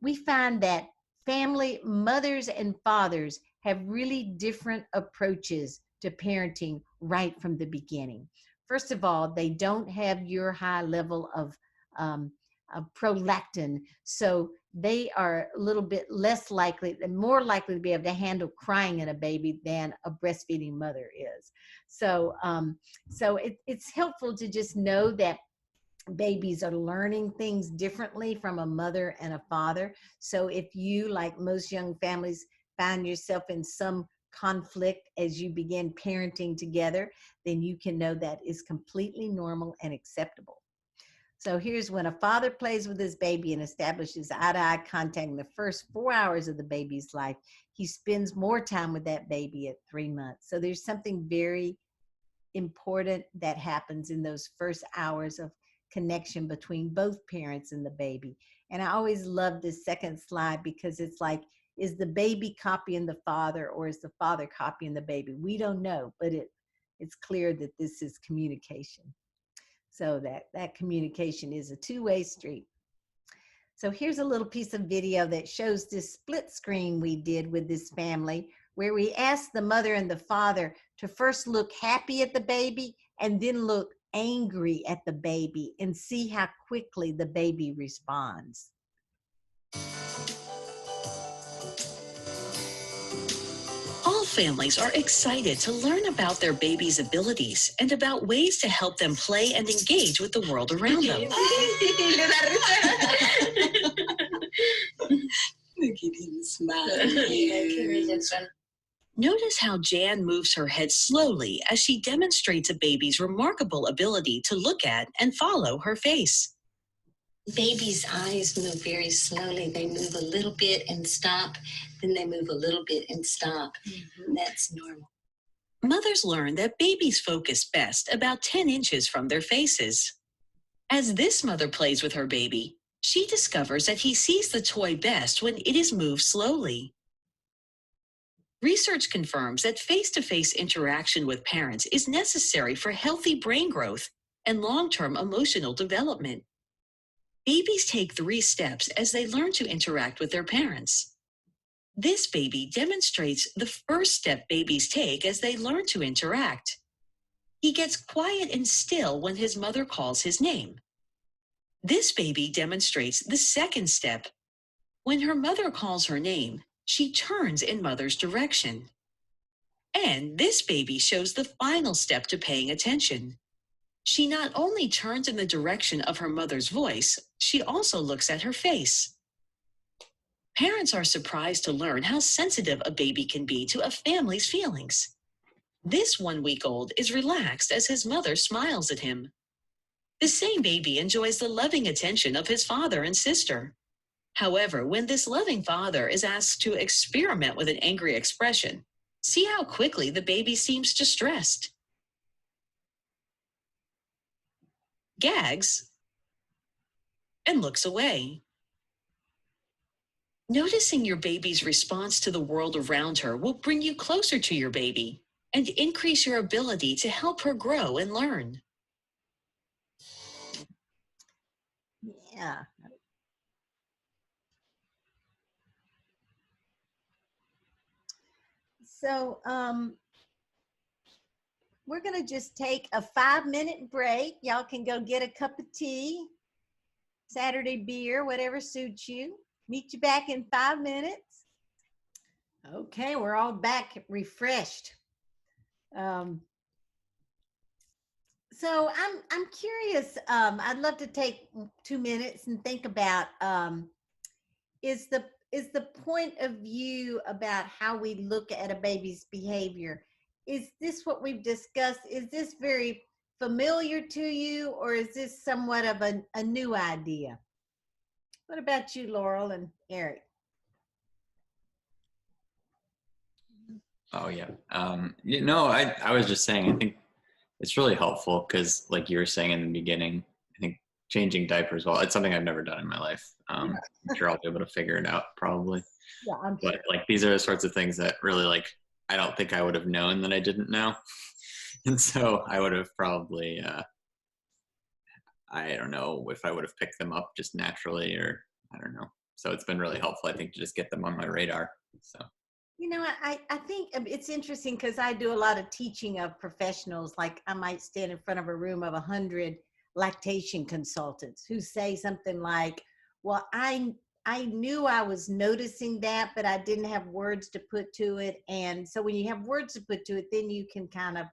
we find that family, mothers and fathers, have really different approaches to parenting right from the beginning. First of all, they don't have your high level of prolactin, so they are a little bit less likely, more likely to be able to handle crying in a baby than a breastfeeding mother is. So, it's helpful to just know that babies are learning things differently from a mother and a father. So if you, like most young families, find yourself in some conflict as you begin parenting together, then you can know that is completely normal and acceptable. So here's when a father plays with his baby and establishes eye-to-eye contact in the first 4 hours of the baby's life. He spends more time with that baby at 3 months. So there's something very important that happens in those first hours of connection between both parents and the baby. And I always love this second slide because it's like, is the baby copying the father, or is the father copying the baby? We don't know, but it's clear that this is communication. So that communication is a two-way street. So here's a little piece of video that shows this split screen we did with this family, where we asked the mother and the father to first look happy at the baby and then look angry at the baby and see how quickly the baby responds. All families are excited to learn about their baby's abilities and about ways to help them play and engage with the world around them. Look at him smiling. Notice how Jan moves her head slowly as she demonstrates a baby's remarkable ability to look at and follow her face. Babies' eyes move very slowly. They move a little bit and stop, then they move a little bit and stop. Mm-hmm. That's normal. Mothers learn that babies focus best about 10 inches from their faces. As this mother plays with her baby, she discovers that he sees the toy best when it is moved slowly. Research confirms that face-to-face interaction with parents is necessary for healthy brain growth and long-term emotional development. Babies take 3 steps as they learn to interact with their parents. This baby demonstrates the first step babies take as they learn to interact. He gets quiet and still when his mother calls his name. This baby demonstrates the second step. When her mother calls her name, she turns in mother's direction. And this baby shows the final step to paying attention. She not only turns in the direction of her mother's voice, she also looks at her face. Parents are surprised to learn how sensitive a baby can be to a family's feelings. This 1-week-old is relaxed as his mother smiles at him. The same baby enjoys the loving attention of his father and sister. However, when this loving father is asked to experiment with an angry expression, see how quickly the baby seems distressed. Gags and looks away. Noticing your baby's response to the world around her will bring you closer to your baby and increase your ability to help her grow and learn. Yeah. So we're going to just take a 5-minute break. Y'all can go get a cup of tea, Saturday beer, whatever suits you. Meet you back in 5 minutes. Okay, we're all back refreshed. So I'm curious. I'd love to take 2 minutes and think about is the point of view about how we look at a baby's behavior. Is this what we've discussed? Is this very familiar to you, or is this somewhat of a new idea? What about you, Laurel and Eric? Oh yeah. I was just saying, I think it's really helpful because, like you were saying in the beginning, I think changing diapers, well, it's something I've never done in my life. I'm sure I'll be able to figure it out probably. Yeah, but sure. like these are the sorts of things that really, like, I don't think I would have known that I didn't know. And so I would have probably, I don't know if I would have picked them up just naturally, or I don't know. So it's been really helpful, I think, to just get them on my radar. So. You know, I think it's interesting because I do a lot of teaching of professionals. Like I might stand in front of a room of 100 lactation consultants who say something like, well, I knew I was noticing that, but I didn't have words to put to it. And so when you have words to put to it, then you can kind of,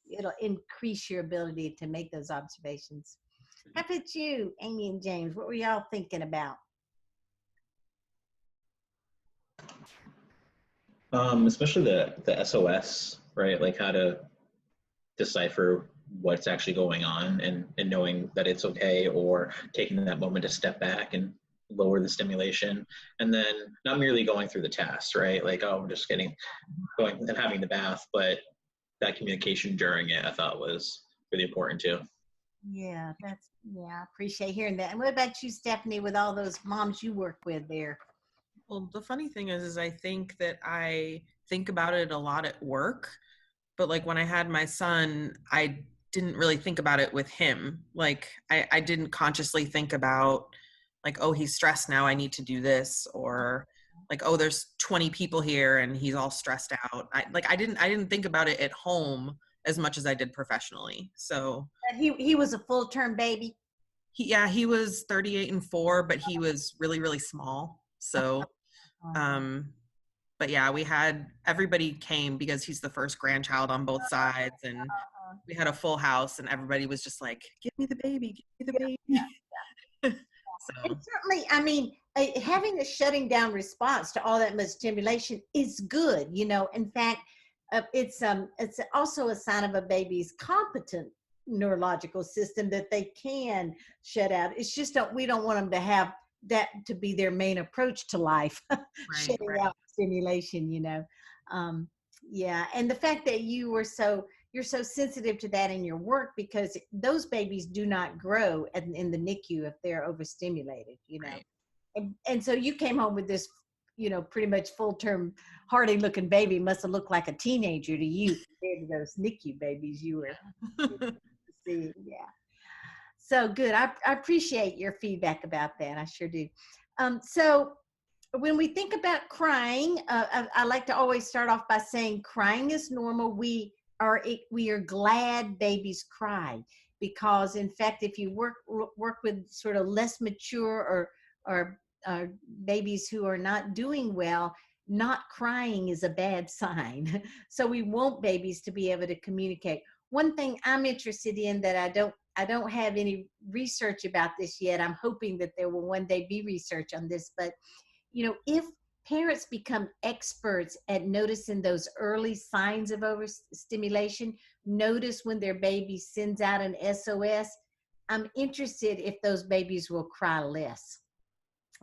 it'll increase your ability to make those observations. How about you, Amy and James? What were y'all thinking about? Especially the SOS, right? Like how to decipher what's actually going on, and knowing that it's okay, or taking that moment to step back and lower the stimulation, and then not merely going through the tasks, right? Like, oh, I'm just going and having the bath, but that communication during it, I thought, was really important too. Yeah, I appreciate hearing that. And what about you, Stephanie, with all those moms you work with there? Well, the funny thing is I think that I think about it a lot at work, but like when I had my son, I didn't really think about it with him. Like I didn't consciously think about like, oh, he's stressed now, I need to do this, or like, oh, there's 20 people here and he's all stressed out. I didn't think about it at home as much as I did professionally. So he was a full-term baby. He was 38 and 4, but he was really, really small. So, but yeah, everybody came because he's the first grandchild on both sides, and we had a full house, and everybody was just like, give me the baby, give me the baby. So. And certainly, I mean, having a shutting down response to all that much stimulation is good. You know, in fact, it's also a sign of a baby's competent neurological system that they can shut out. It's just we don't want them to have that to be their main approach to life, shutting out stimulation. You know, Yeah, and the fact that you're so sensitive to that in your work, because those babies do not grow in the NICU if they're overstimulated, you know. Right. And so you came home with this, you know, pretty much full term, hardy looking baby. Must have looked like a teenager to you compared to those NICU babies you were seeing. Yeah. So good. I appreciate your feedback about that. I sure do. So when we think about crying, I like to always start off by saying crying is normal. We are glad babies cry, because in fact, if you work with sort of less mature or babies who are not doing well, not crying is a bad sign. So we want babies to be able to communicate. One thing I'm interested in that I don't have any research about this yet. I'm hoping that there will one day be research on this, but you know, if parents become experts at noticing those early signs of overstimulation, notice when their baby sends out an SOS, I'm interested if those babies will cry less,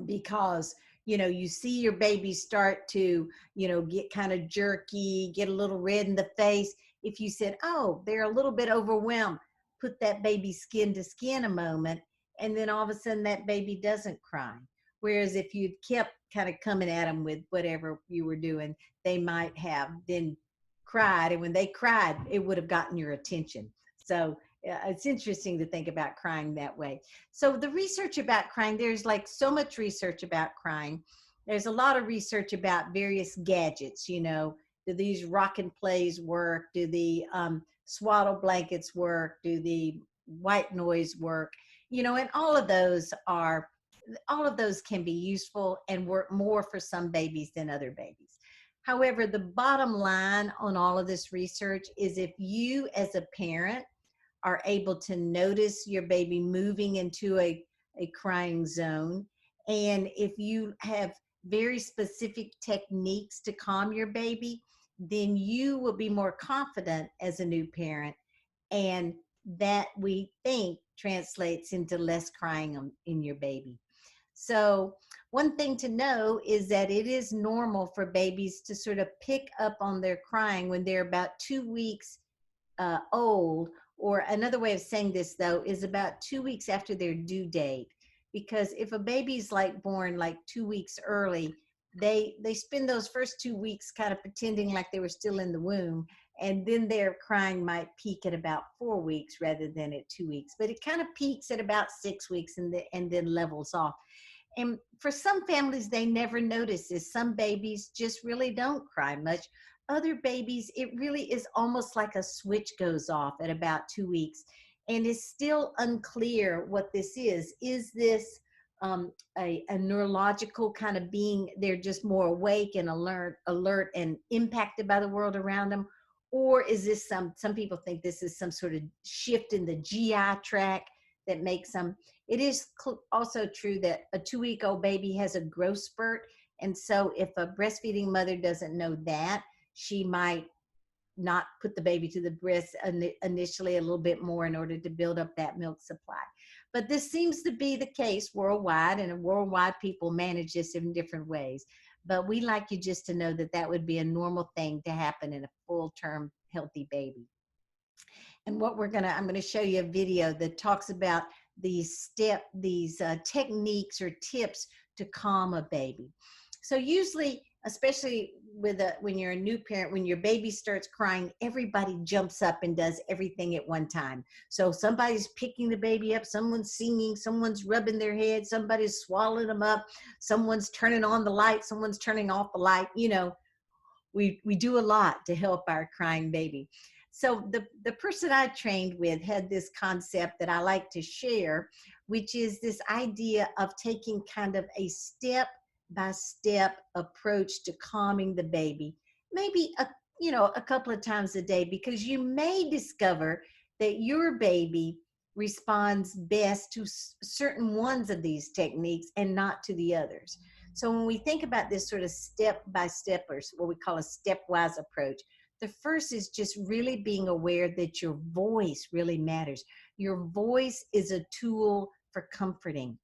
because you know, you see your baby start to, you know, get kind of jerky, get a little red in the face. If you said, oh, they're a little bit overwhelmed, put that baby skin to skin a moment, and then all of a sudden that baby doesn't cry. Whereas if you'd kept kind of coming at them with whatever you were doing, they might have then cried, and when they cried, it would have gotten your attention. So it's interesting to think about crying that way. So the research about crying, there's like so much research about crying. There's a lot of research about various gadgets, you know, do these rock and plays work? Do the swaddle blankets work? Do the white noise work? You know, and all of those can be useful and work more for some babies than other babies. However, the bottom line on all of this research is if you as a parent are able to notice your baby moving into a crying zone, and if you have very specific techniques to calm your baby, then you will be more confident as a new parent, and that we think translates into less crying in your baby. So one thing to know is that it is normal for babies to sort of pick up on their crying when they're about 2 weeks old, or another way of saying this though is about 2 weeks after their due date. Because if a baby's like born like 2 weeks early, they spend those first 2 weeks kind of pretending like they were still in the womb, and then their crying might peak at about 4 weeks rather than at 2 weeks. But it kind of peaks at about 6 weeks and then levels off. And for some families, they never notice this. Some babies just really don't cry much. Other babies, it really is almost like a switch goes off at about 2 weeks. And it's still unclear what this is. Is this a neurological kind of being? They're just more awake and alert and impacted by the world around them? Or is this some people think this is some sort of shift in the GI tract that makes them. It is also true that a 2-week-old baby has a growth spurt. And so if a breastfeeding mother doesn't know that, she might not put the baby to the breast initially a little bit more in order to build up that milk supply. But this seems to be the case worldwide, and worldwide people manage this in different ways. But we like you just to know that that would be a normal thing to happen in a full-term healthy baby. And what I'm going to show you a video that talks about these techniques or tips to calm a baby. So usually, especially when you're a new parent, when your baby starts crying, everybody jumps up and does everything at one time. So somebody's picking the baby up, someone's singing, someone's rubbing their head, somebody's swallowing them up, someone's turning on the light, someone's turning off the light. You know, we do a lot to help our crying baby. So the person I trained with had this concept that I like to share, which is this idea of taking kind of a step-by-step approach to calming the baby, maybe a couple of times a day, because you may discover that your baby responds best to certain ones of these techniques and not to the others. So when we think about this sort of step-by-step, or what we call a stepwise approach, the first is just really being aware that your voice really matters. Your voice is a tool for comforting.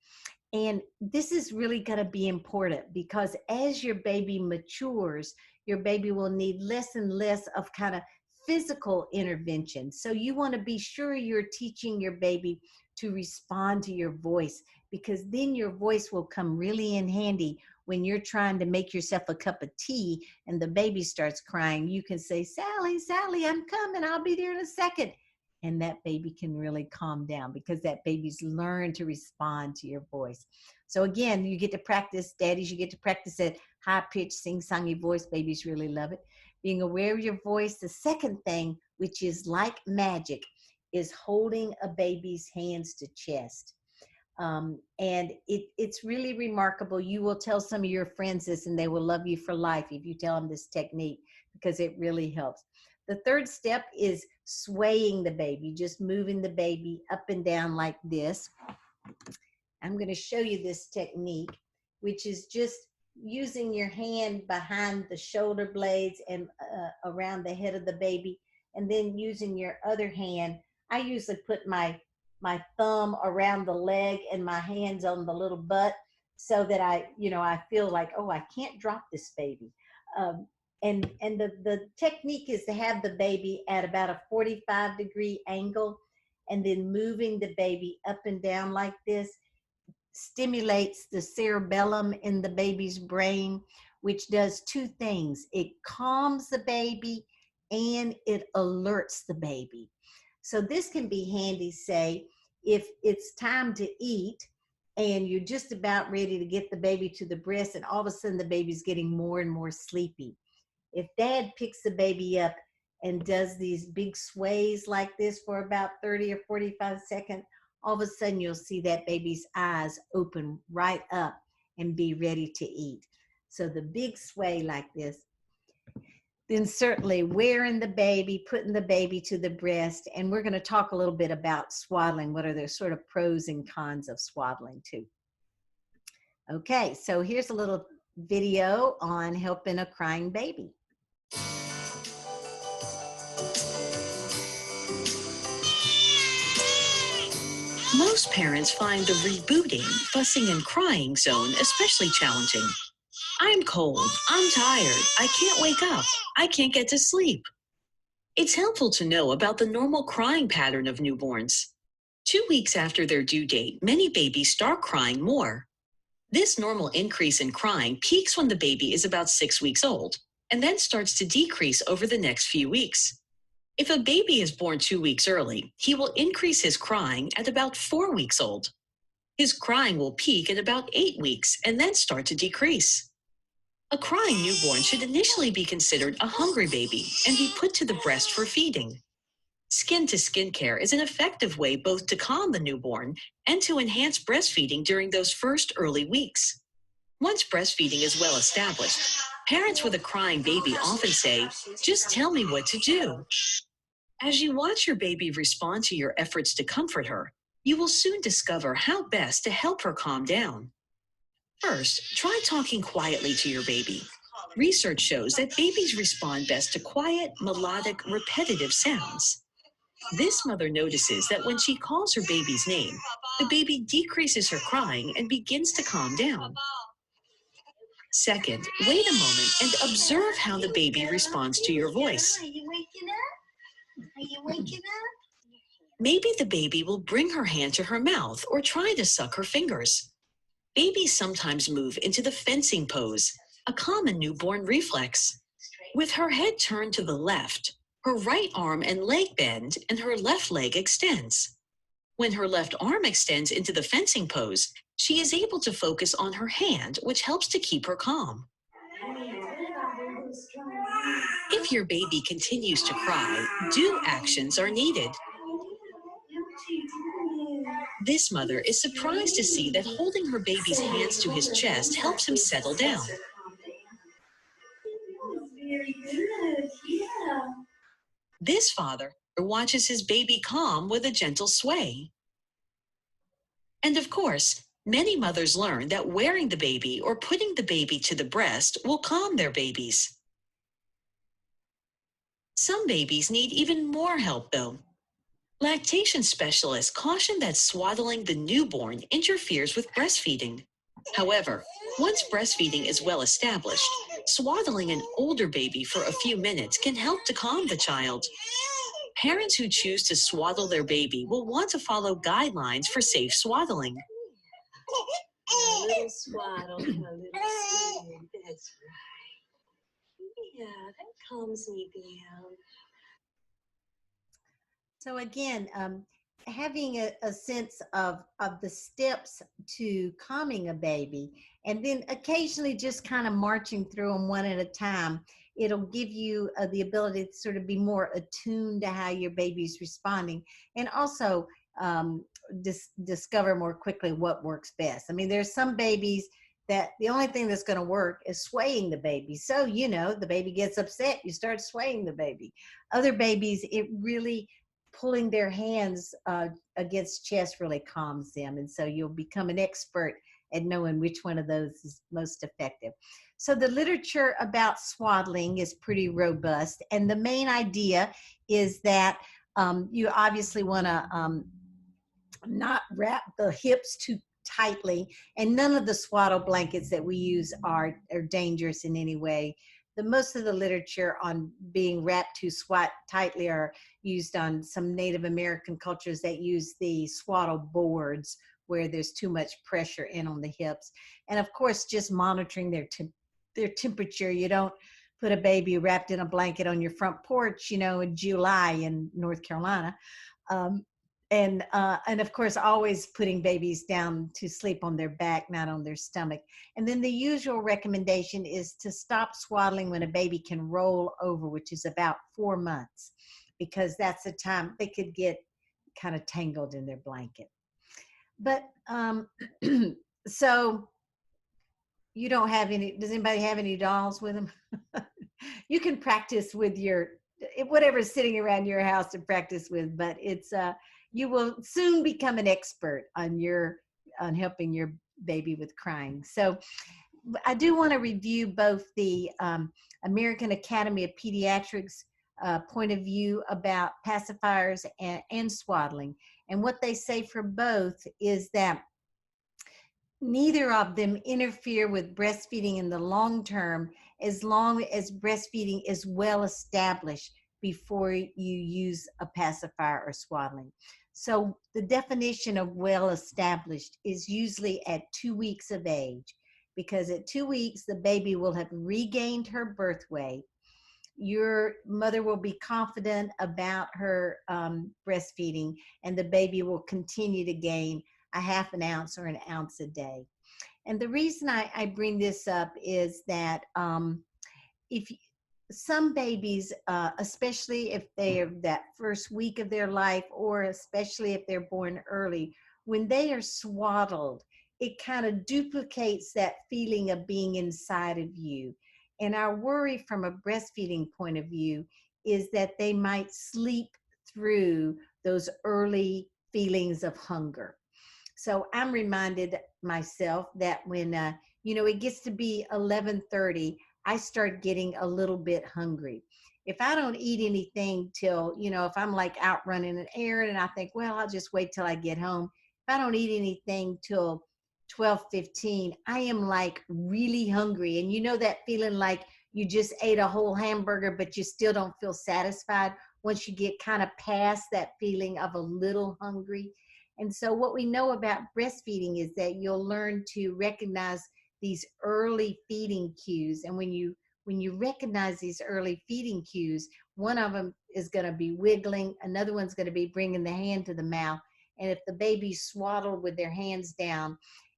And this is really going to be important because as your baby matures, your baby will need less and less of kind of physical intervention. So you want to be sure you're teaching your baby to respond to your voice, because then your voice will come really in handy when you're trying to make yourself a cup of tea and the baby starts crying. You can say, Sally, Sally, I'm coming. I'll be there in a second. And that baby can really calm down because that baby's learned to respond to your voice. So again, you get to practice, daddies, you get to practice that high-pitched, sing-songy voice. Babies really love it. Being aware of your voice. The second thing, which is like magic, is holding a baby's hands to chest. And it's really remarkable. You will tell some of your friends this and they will love you for life if you tell them this technique, because it really helps. The third step is swaying the baby, just moving the baby up and down like this. I'm going to show you this technique, which is just using your hand behind the shoulder blades and around the head of the baby, and then using your other hand. I usually put my thumb around the leg and my hands on the little butt so that I feel like, oh, I can't drop this baby. And the technique is to have the baby at about a 45-degree angle, and then moving the baby up and down like this stimulates the cerebellum in the baby's brain, which does two things. It calms the baby and it alerts the baby. So this can be handy, say, if it's time to eat and you're just about ready to get the baby to the breast and all of a sudden the baby's getting more and more sleepy. If dad picks the baby up and does these big sways like this for about 30 or 45 seconds, all of a sudden you'll see that baby's eyes open right up and be ready to eat. So the big sway like this. Then certainly wearing the baby, putting the baby to the breast. And we're going to talk a little bit about swaddling. What are the sort of pros and cons of swaddling too? Okay, so here's a little video on helping a crying baby. Most parents find the rebooting, fussing, and crying zone especially challenging. I'm cold, I'm tired, I can't wake up, I can't get to sleep. It's helpful to know about the normal crying pattern of newborns. 2 weeks after their due date, many babies start crying more. This normal increase in crying peaks when the baby is about 6 weeks old, and then starts to decrease over the next few weeks. If a baby is born 2 weeks early, he will increase his crying at about 4 weeks old. His crying will peak at about 8 weeks and then start to decrease. A crying newborn should initially be considered a hungry baby and be put to the breast for feeding. Skin-to-skin care is an effective way both to calm the newborn and to enhance breastfeeding during those first early weeks. Once breastfeeding is well established, parents with a crying baby often say, "Just tell me what to do." As you watch your baby respond to your efforts to comfort her, you will soon discover how best to help her calm down. First, try talking quietly to your baby. Research shows that babies respond best to quiet, melodic, repetitive sounds. This mother notices that when she calls her baby's name, the baby decreases her crying and begins to calm down. Second, wait a moment and observe how the baby responds to your voice. Are you waking up? Are you waking up? Maybe the baby will bring her hand to her mouth or try to suck her fingers. Babies sometimes move into the fencing pose, a common newborn reflex. With her head turned to the left, her right arm and leg bend and her left leg extends. When her left arm extends into the fencing pose, she is able to focus on her hand, which helps to keep her calm. If your baby continues to cry, do actions are needed. This mother is surprised to see that holding her baby's hands to his chest helps him settle down. Very good, yeah. This father watches his baby calm with a gentle sway. And of course, many mothers learn that wearing the baby or putting the baby to the breast will calm their babies. Some babies need even more help though. Lactation specialists caution that swaddling the newborn interferes with breastfeeding. However, once breastfeeding is well established, swaddling an older baby for a few minutes can help to calm the child. Parents who choose to swaddle their baby will want to follow guidelines for safe swaddling. A little swaddle and a little swing. That's right. Yeah, that calms me down. So again, having a sense of the steps to calming a baby, and then occasionally just kind of marching through them one at a time, it'll give you the ability to sort of be more attuned to how your baby's responding, and also discover more quickly what works best. I mean, there's some babies that the only thing that's going to work is swaying the baby. So, you know, the baby gets upset, you start swaying the baby. Other babies, it really pulling their hands against chest really calms them. And so you'll become an expert at knowing which one of those is most effective. So the literature about swaddling is pretty robust. And the main idea is that you obviously want to not wrap the hips too tightly, and none of the swaddle blankets that we use are dangerous in any way. The most of the literature on being wrapped too tightly are used on some Native American cultures that use the swaddle boards where there's too much pressure in on the hips. And of course, just monitoring their temperature. You don't put a baby wrapped in a blanket on your front porch, you know, in July in North Carolina. Um, and of course always putting babies down to sleep on their back, not on their stomach. And then the usual recommendation is to stop swaddling when a baby can roll over, which is about 4 months, because that's the time they could get kind of tangled in their blanket. But so you don't have any, does anybody have any dolls with them? You can practice with your whatever's sitting around your house to practice with, but it's you will soon become an expert on helping your baby with crying. So I do want to review both the American Academy of Pediatrics point of view about pacifiers and swaddling. And what they say for both is that neither of them interfere with breastfeeding in the long term, as long as breastfeeding is well established before you use a pacifier or swaddling. So the definition of well established is usually at 2 weeks of age, because at 2 weeks, the baby will have regained her birth weight. Your mother will be confident about her breastfeeding, and the baby will continue to gain a half an ounce or an ounce a day. And the reason I bring this up is that if some babies, especially if they're that first week of their life, or especially if they're born early, when they are swaddled, it kind of duplicates that feeling of being inside of you. And our worry from a breastfeeding point of view is that they might sleep through those early feelings of hunger. So I'm reminded myself that when it gets to be 11:30, I start getting a little bit hungry. If I don't eat anything till, if I'm like out running an errand and I think, well, I'll just wait till I get home. If I don't eat anything till 12:15, I am like really hungry. And you know that feeling like you just ate a whole hamburger, but you still don't feel satisfied once you get kind of past that feeling of a little hungry. And so what we know about breastfeeding is that you'll learn to recognize these early feeding cues. And when you recognize these early feeding cues, one of them is going to be wiggling, another one's going to be bringing the hand to the mouth. And if the baby's swaddled with their hands down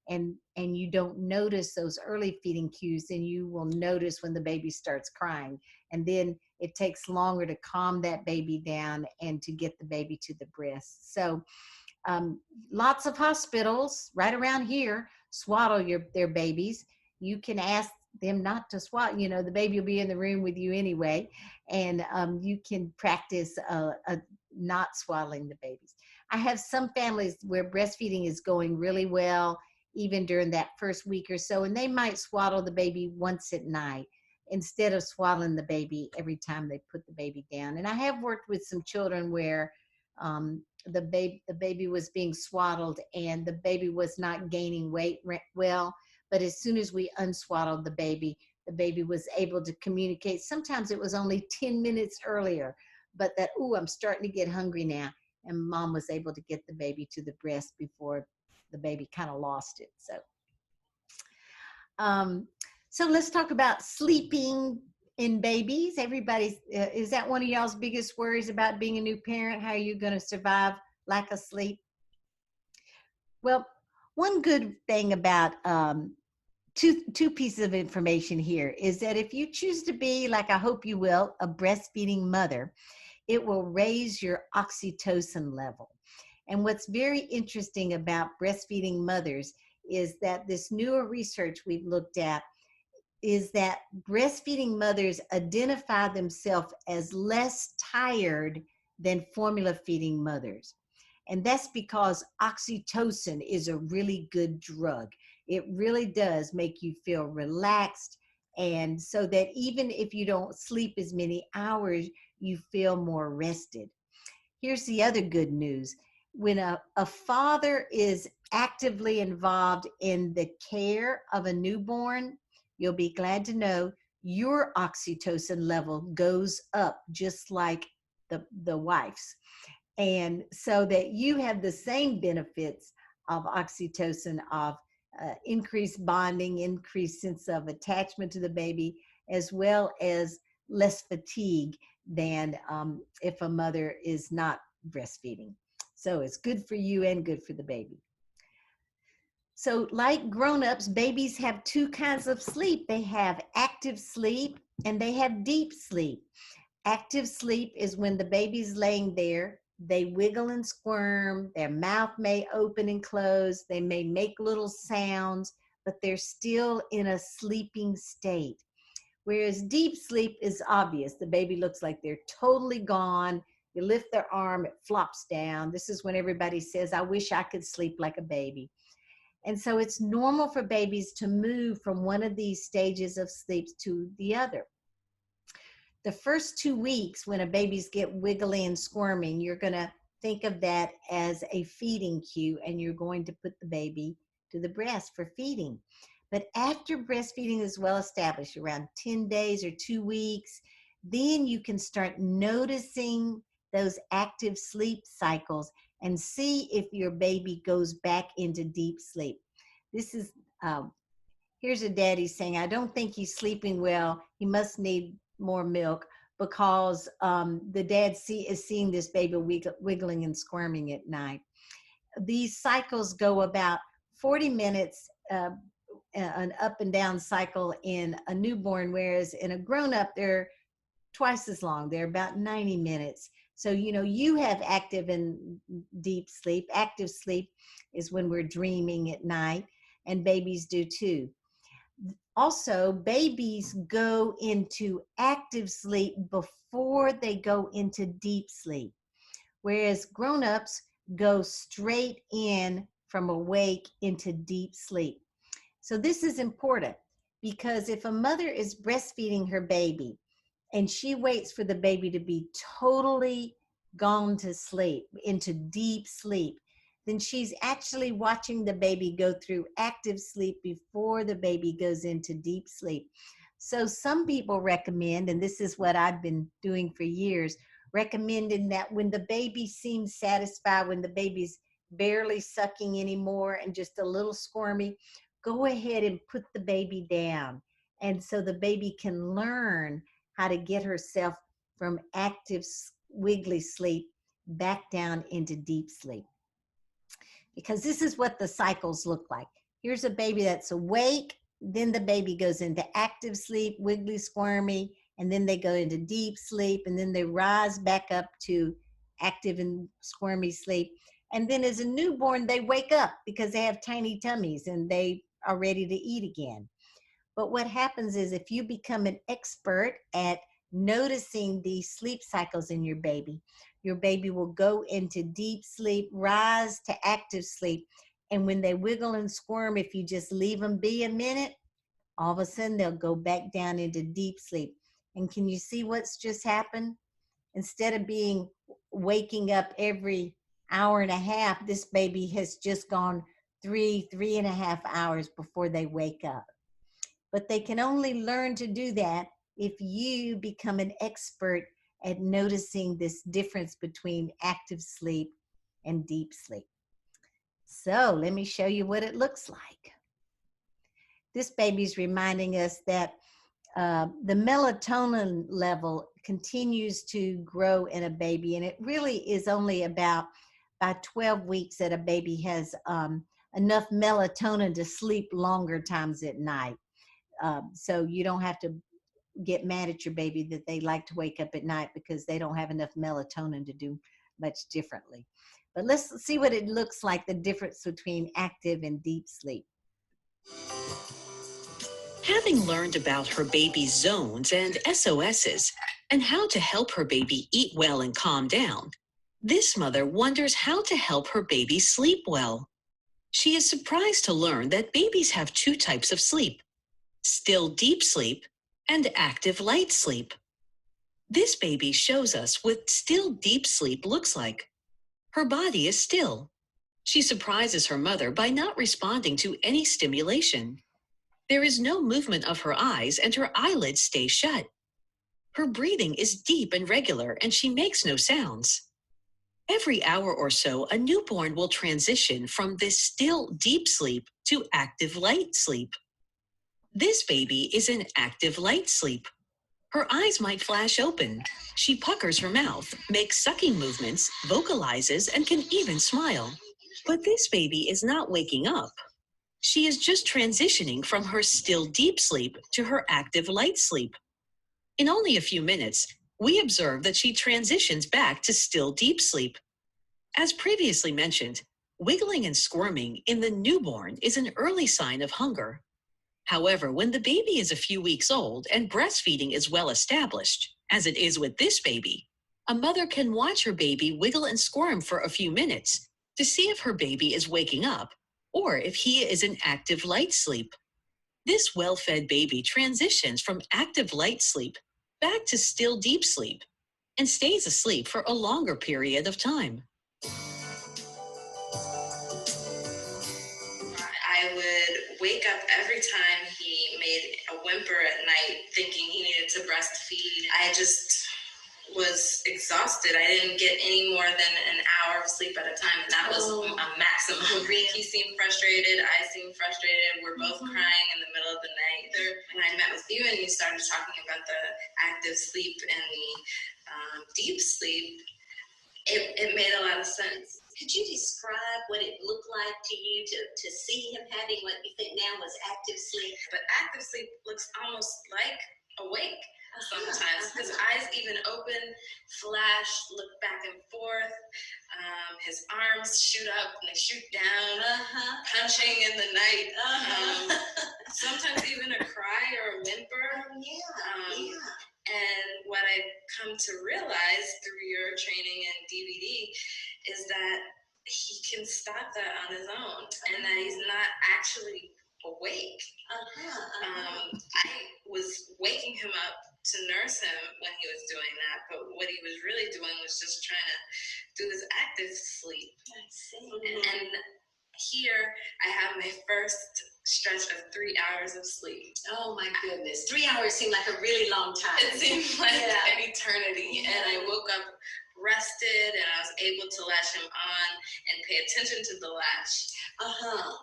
and you don't notice those early feeding cues, then you will notice when the baby starts crying. And then it takes longer to calm that baby down and to get the baby to the breast. So lots of hospitals right around here swaddle their babies. You can ask them not to swaddle. The baby will be in the room with you anyway, and you can practice not swaddling the babies. I have some families where breastfeeding is going really well, even during that first week or so, and they might swaddle the baby once at night instead of swaddling the baby every time they put the baby down. And I have worked with some children where the baby was being swaddled, and the baby was not gaining weight well. But as soon as we unswaddled the baby was able to communicate. Sometimes it was only 10 minutes earlier, but that, ooh, I'm starting to get hungry now. And mom was able to get the baby to the breast before the baby kind of lost it. Um, so let's talk about sleeping in babies. Everybody's, is that one of y'all's biggest worries about being a new parent? How are you going to survive lack of sleep? Well, one good thing about two pieces of information here is that if you choose to be, like I hope you will, a breastfeeding mother, it will raise your oxytocin level. And what's very interesting about breastfeeding mothers is that this newer research we've looked at is that breastfeeding mothers identify themselves as less tired than formula feeding mothers. And that's because oxytocin is a really good drug. It really does make you feel relaxed. And so that even if you don't sleep as many hours, you feel more rested. Here's the other good news. When a father is actively involved in the care of a newborn, you'll be glad to know your oxytocin level goes up just like the wife's. And so that you have the same benefits of oxytocin, of increased bonding, increased sense of attachment to the baby, as well as less fatigue than if a mother is not breastfeeding. So it's good for you and good for the baby. So like grown-ups, babies have two kinds of sleep. They have active sleep and they have deep sleep. Active sleep is when the baby's laying there, they wiggle and squirm, their mouth may open and close, they may make little sounds, but they're still in a sleeping state. Whereas deep sleep is obvious. The baby looks like they're totally gone. You lift their arm, it flops down. This is when everybody says, I wish I could sleep like a baby. And so it's normal for babies to move from one of these stages of sleep to the other. The first 2 weeks when a baby's get wiggly and squirming, you're going to think of that as a feeding cue, and you're going to put the baby to the breast for feeding. But after breastfeeding is well established, around 10 days or 2 weeks, then you can start noticing those active sleep cycles and see if your baby goes back into deep sleep. This is, here's a daddy saying, I don't think he's sleeping well. He must need more milk, because the dad is seeing this baby wiggling and squirming at night. These cycles go about 40 minutes, an up and down cycle in a newborn, whereas in a grown-up, they're twice as long. They're about 90 minutes. So, you have active and deep sleep. Active sleep is when we're dreaming at night, and babies do too. Also, babies go into active sleep before they go into deep sleep, whereas grown-ups go straight in from awake into deep sleep. So this is important, because if a mother is breastfeeding her baby and she waits for the baby to be totally gone to sleep, into deep sleep, then she's actually watching the baby go through active sleep before the baby goes into deep sleep. So some people recommend, and this is what I've been doing for years, recommending that when the baby seems satisfied, when the baby's barely sucking anymore and just a little squirmy, go ahead and put the baby down. And so the baby can learn how to get herself from active wiggly sleep back down into deep sleep. Because this is what the cycles look like. Here's a baby that's awake, then the baby goes into active sleep, wiggly, squirmy, and then they go into deep sleep, and then they rise back up to active and squirmy sleep. And then as a newborn, they wake up because they have tiny tummies and they are ready to eat again. But what happens is, if you become an expert at noticing these sleep cycles in your baby will go into deep sleep, rise to active sleep. And when they wiggle and squirm, if you just leave them be a minute, all of a sudden they'll go back down into deep sleep. And can you see what's just happened? Instead of waking up every hour and a half, this baby has just gone 3.5 hours before they wake up. But they can only learn to do that if you become an expert at noticing this difference between active sleep and deep sleep. So let me show you what it looks like. This baby's reminding us that the melatonin level continues to grow in a baby, and it really is only about by 12 weeks that a baby has enough melatonin to sleep longer times at night. So you don't have to get mad at your baby that they like to wake up at night because they don't have enough melatonin to do much differently. But let's see what it looks like, the difference between active and deep sleep. Having learned about her baby's zones and SOSs and how to help her baby eat well and calm down, this mother wonders how to help her baby sleep well. She is surprised to learn that babies have two types of sleep: still deep sleep and active light sleep. This baby shows us what still deep sleep looks like. Her body is still. She surprises her mother by not responding to any stimulation. There is no movement of her eyes and her eyelids stay shut. Her breathing is deep and regular and she makes no sounds. Every hour or so, a newborn will transition from this still deep sleep to active light sleep. This baby is in active light sleep. Her eyes might flash open. She puckers her mouth, makes sucking movements, vocalizes, and can even smile. But this baby is not waking up. She is just transitioning from her still deep sleep to her active light sleep. In only a few minutes, we observe that she transitions back to still deep sleep. As previously mentioned, wiggling and squirming in the newborn is an early sign of hunger. However, when the baby is a few weeks old and breastfeeding is well established, as it is with this baby, a mother can watch her baby wiggle and squirm for a few minutes to see if her baby is waking up or if he is in active light sleep. This well-fed baby transitions from active light sleep back to still deep sleep and stays asleep for a longer period of time. I would wake up every time he made a whimper at night thinking he needed to breastfeed. I just was exhausted. I didn't get any more than an hour of sleep at a time, and that was a maximum. He seemed frustrated. I seemed frustrated. We're both crying in the middle of the night. When I met with you and you started talking about the active sleep and the deep sleep, it made a lot of sense. Could you describe what it looked like to you to see him having what you think now was active sleep? But active sleep looks almost like awake sometimes. His eyes even open, flash, look back and forth. His arms shoot up and they shoot down, punching in the night. Sometimes even a cry or a whimper. And what I've come to realize through your training and DVD is that he can stop that on his own and that he's not actually awake. I was waking him up to nurse him when he was doing that, but what he was really doing was just trying to do his active sleep. I see. And here I have my first stretch of 3 hours of sleep. Oh my goodness. 3 hours seemed like a really long time. It seemed like an eternity. And I woke up rested and I was able to latch him on and pay attention to the latch,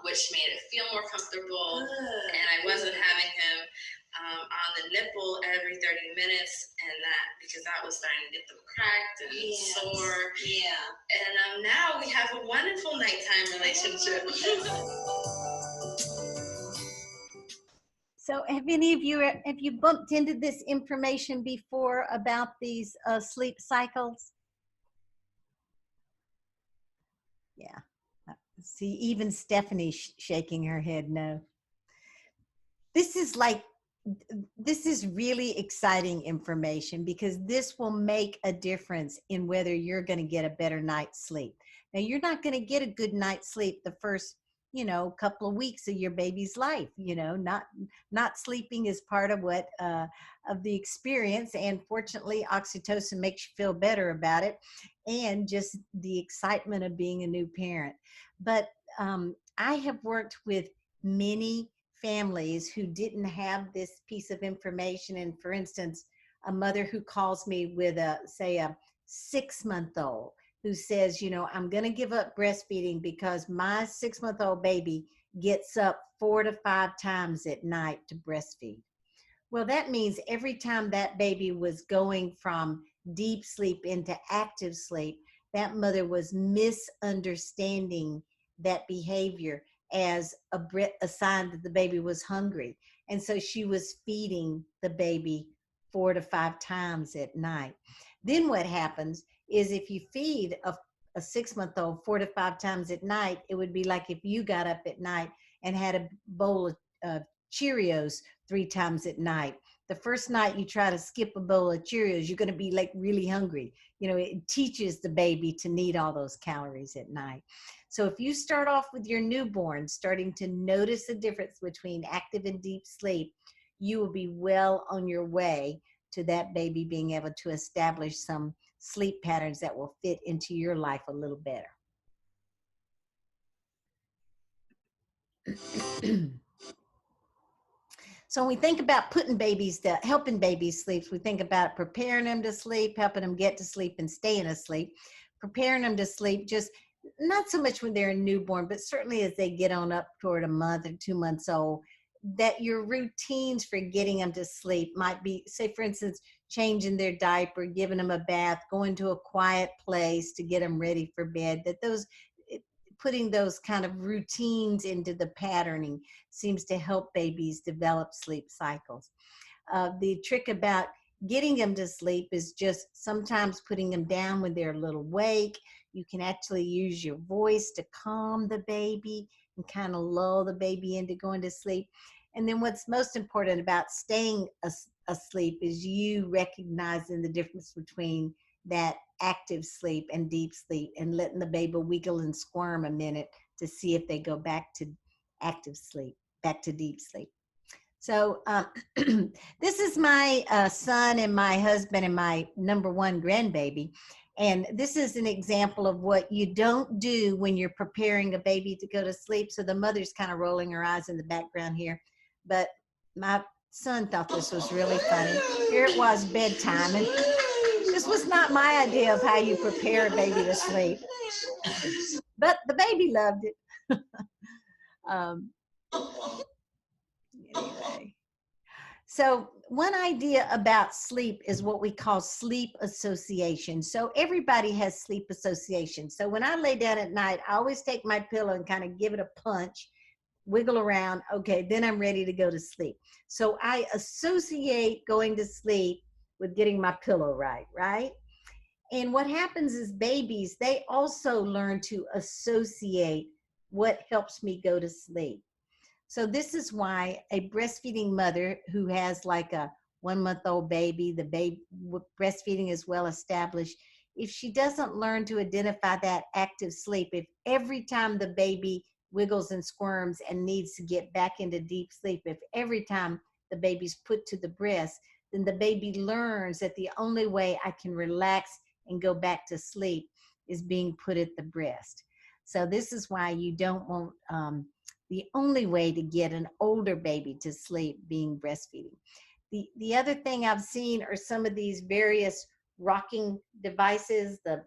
which made it feel more comfortable. And I wasn't having him on the nipple every 30 minutes, and that because that was starting to get them cracked and sore. And now we have a wonderful nighttime relationship. So have you bumped into this information before about these sleep cycles? Yeah. See, even Stephanie shaking her head no. This is really exciting information because this will make a difference in whether you're going to get a better night's sleep. Now, you're not going to get a good night's sleep the first, a couple of weeks of your baby's life. Not sleeping is part of what of the experience, and fortunately oxytocin makes you feel better about it, and just the excitement of being a new parent. But I have worked with many families who didn't have this piece of information. And for instance, a mother who calls me with say a 6-month-old who says, I'm going to give up breastfeeding because my 6-month-old baby gets up 4 to 5 times at night to breastfeed. Well, that means every time that baby was going from deep sleep into active sleep, that mother was misunderstanding that behavior as a sign that the baby was hungry. And so she was feeding the baby 4 to 5 times at night. Then what happens is if you feed a 6-month-old 4 to 5 times at night, it would be like if you got up at night and had a bowl of Cheerios 3 times at night. The first night you try to skip a bowl of Cheerios, you're going to be like really hungry. It teaches the baby to need all those calories at night. So if you start off with your newborn starting to notice the difference between active and deep sleep, you will be well on your way to that baby being able to establish some sleep patterns that will fit into your life a little better. So when we think about helping babies sleep, we think about preparing them to sleep, helping them get to sleep and staying asleep, preparing them to sleep, just not so much when they're a newborn, but certainly as they get on up toward a month or 2 months old, that your routines for getting them to sleep might be, say, for instance, changing their diaper, giving them a bath, going to a quiet place to get them ready for bed, putting those kind of routines into the patterning seems to help babies develop sleep cycles. The trick about getting them to sleep is just sometimes putting them down when they're a little awake. You can actually use your voice to calm the baby and kind of lull the baby into going to sleep. And then what's most important about staying asleep is you recognizing the difference between that active sleep and deep sleep, and letting the baby wiggle and squirm a minute to see if they go back to active sleep, back to deep sleep. So this is my son and my husband and my number 1 grandbaby. And this is an example of what you don't do when you're preparing a baby to go to sleep. So the mother's kind of rolling her eyes in the background here. But my son thought this was really funny. Here it was, bedtime. And this was not my idea of how you prepare a baby to sleep. But the baby loved it. Anyway. So one idea about sleep is what we call sleep association. So everybody has sleep association. So when I lay down at night, I always take my pillow and kind of give it a punch, wiggle around. Okay, then I'm ready to go to sleep. So I associate going to sleep with getting my pillow right? And what happens is babies, they also learn to associate what helps me go to sleep. So this is why a breastfeeding mother who has like a 1-month-old baby, the baby breastfeeding is well established. If she doesn't learn to identify that active sleep, if every time the baby wiggles and squirms and needs to get back into deep sleep, if every time the baby's put to the breast, then the baby learns that the only way I can relax and go back to sleep is being put at the breast. So this is why you don't want the only way to get an older baby to sleep being breastfeeding. The other thing I've seen are some of these various rocking devices, the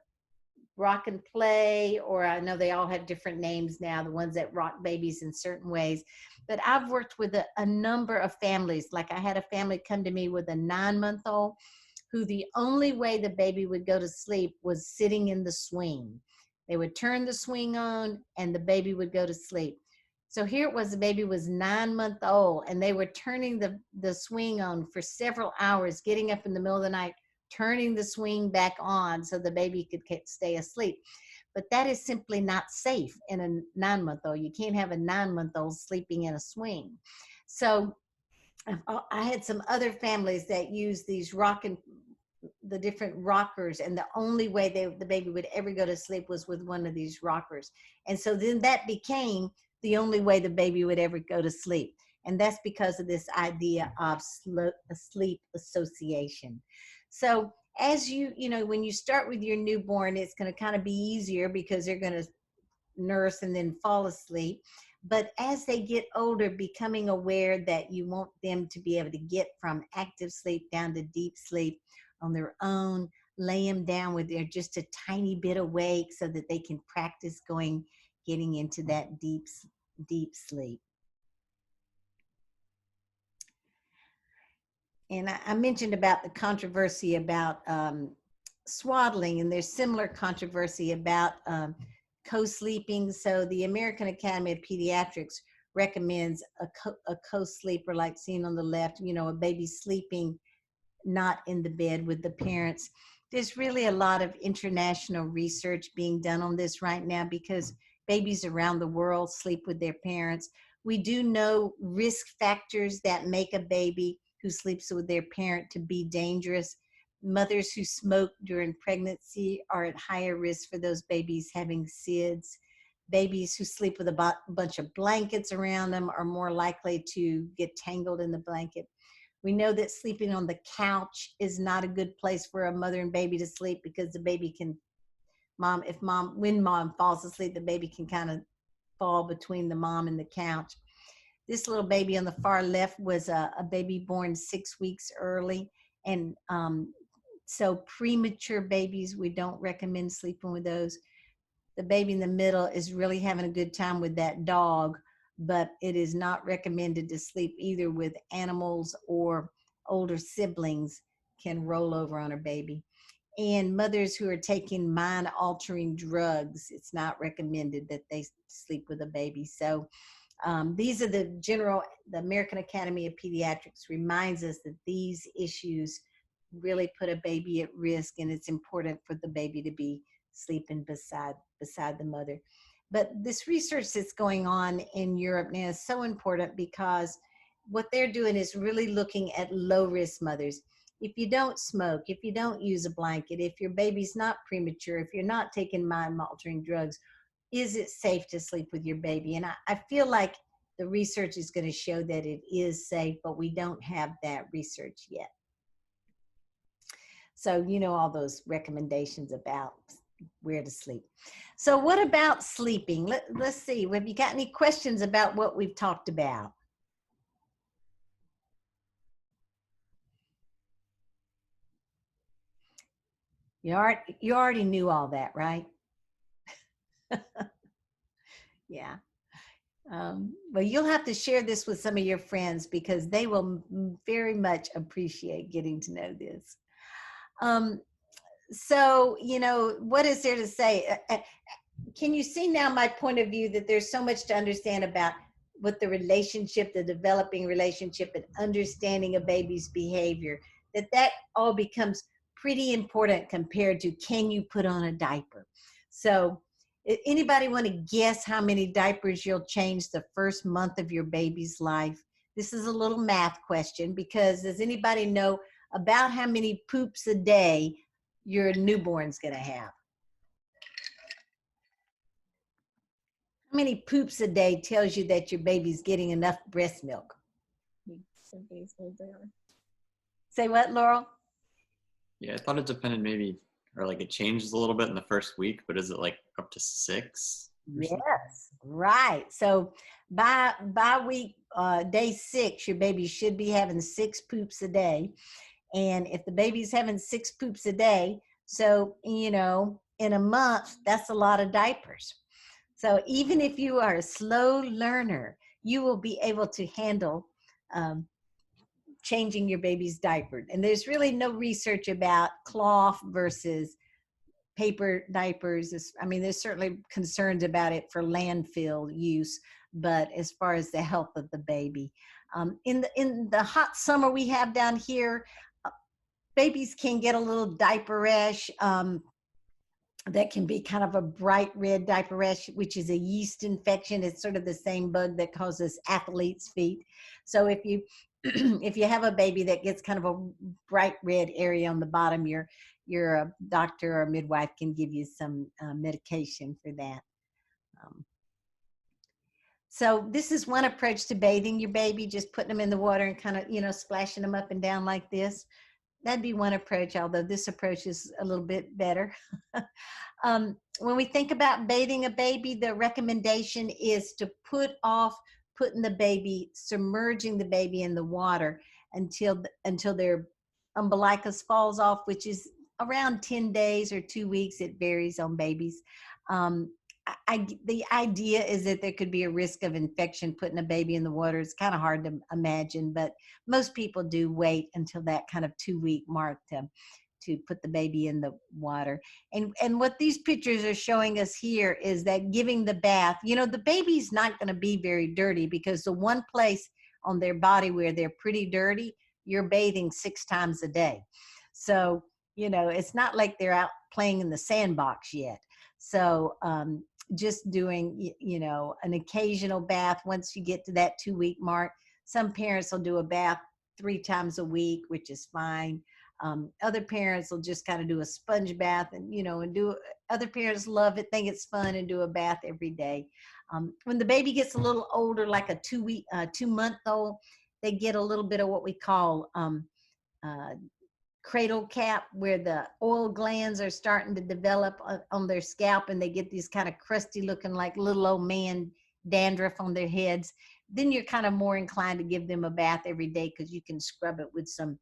rock and play, or I know they all have different names now, the ones that rock babies in certain ways. But I've worked with a number of families. Like I had a family come to me with a 9-month-old who the only way the baby would go to sleep was sitting in the swing. They would turn the swing on and the baby would go to sleep. So here it was, the baby was 9-month-old and they were turning the swing on for several hours, getting up in the middle of the night, turning the swing back on so the baby could stay asleep. But that is simply not safe in a 9-month-old. You can't have a 9-month-old sleeping in a swing. So I had some other families that use these the different rockers, and the only way the baby would ever go to sleep was with one of these rockers. And so then that became the only way the baby would ever go to sleep. And that's because of this idea of sleep association. So as you know, when you start with your newborn, it's going to kind of be easier because they're going to nurse and then fall asleep. But as they get older, becoming aware that you want them to be able to get from active sleep down to deep sleep on their own, lay them down with they're just a tiny bit awake so that they can practice getting into that deep sleep. And I mentioned about the controversy about swaddling, and there's similar controversy about co-sleeping. So the American Academy of Pediatrics recommends a co-sleeper like seen on the left, you know, a baby sleeping not in the bed with the parents. There's really a lot of international research being done on this right now because babies around the world sleep with their parents. We do know risk factors that make a baby who sleeps with their parent to be dangerous. Mothers who smoke during pregnancy are at higher risk for those babies having SIDS. Babies who sleep with a bunch of blankets around them are more likely to get tangled in the blanket. We know that sleeping on the couch is not a good place for a mother and baby to sleep because the baby can, when mom falls asleep, the baby can kind of fall between the mom and the couch. This little baby on the far left was a baby born 6 weeks early. And so premature babies, we don't recommend sleeping with those. The baby in the middle is really having a good time with that dog, but it is not recommended to sleep either with animals or older siblings can roll over on a baby. And mothers who are taking mind-altering drugs, it's not recommended that they sleep with a baby. So these are the American Academy of Pediatrics reminds us that these issues really put a baby at risk, and it's important for the baby to be sleeping beside the mother. But this research that's going on in Europe now is so important because what they're doing is really looking at low-risk mothers. If you don't smoke, if you don't use a blanket, if your baby's not premature, if you're not taking mind-altering drugs, is it safe to sleep with your baby? And I feel like the research is going to show that it is safe, but we don't have that research yet. So, you know, all those recommendations about where to sleep. So what about sleeping? Let's see, have you got any questions about what we've talked about? You already knew all that, right? Yeah. Well, you'll have to share this with some of your friends because they will very much appreciate getting to know this. So, you know, what is there to say? Can you see now my point of view that there's so much to understand about what the relationship, the developing relationship and understanding a baby's behavior, that all becomes pretty important compared to can you put on a diaper? So anybody want to guess how many diapers you'll change the first month of your baby's life? This is a little math question because does anybody know about how many poops a day your newborn's going to have? How many poops a day tells you that your baby's getting enough breast milk? Say what, Laurel? Yeah, I thought it depended maybe, or like it changes a little bit in the first week, but is it like up to 6? Yes, right. So by week day 6, your baby should be having 6 poops a day. And if the baby's having 6 poops a day, so, you know, in a month, that's a lot of diapers. So even if you are a slow learner, you will be able to handle changing your baby's diaper. And there's really no research about cloth versus paper diapers. I mean, there's certainly concerns about it for landfill use, but as far as the health of the baby. In the hot summer we have down here, babies can get a little diaper rash. That can be kind of a bright red diaper rash, which is a yeast infection. It's sort of the same bug that causes athlete's feet. So if you if you have a baby that gets kind of a bright red area on the bottom, your doctor or midwife can give you some medication for that. So this is one approach to bathing your baby, just putting them in the water and kind of, splashing them up and down like this. That'd be one approach, although this approach is a little bit better. When we think about bathing a baby, the recommendation is to put off submerging the baby in the water until their umbilicus falls off, which is around 10 days or 2 weeks. It varies on babies. The idea is that there could be a risk of infection putting a baby in the water. It's kind of hard to imagine, but most people do wait until that kind of 2-week mark to put the baby in the water. And what these pictures are showing us here is that giving the bath, the baby's not going to be very dirty, because the one place on their body where they're pretty dirty, you're bathing 6 times a day. So, it's not like they're out playing in the sandbox yet. So just doing, an occasional bath once you get to that 2-week mark. Some parents will do a bath 3 times a week, which is fine. Other parents will just kind of do a sponge bath and other parents love it, think it's fun, and do a bath every day. When the baby gets a little older, like a 2-month-old, they get a little bit of what we call cradle cap, where the oil glands are starting to develop on their scalp, and they get these kind of crusty looking, like little old man dandruff on their heads. Then you're kind of more inclined to give them a bath every day, because you can scrub it with some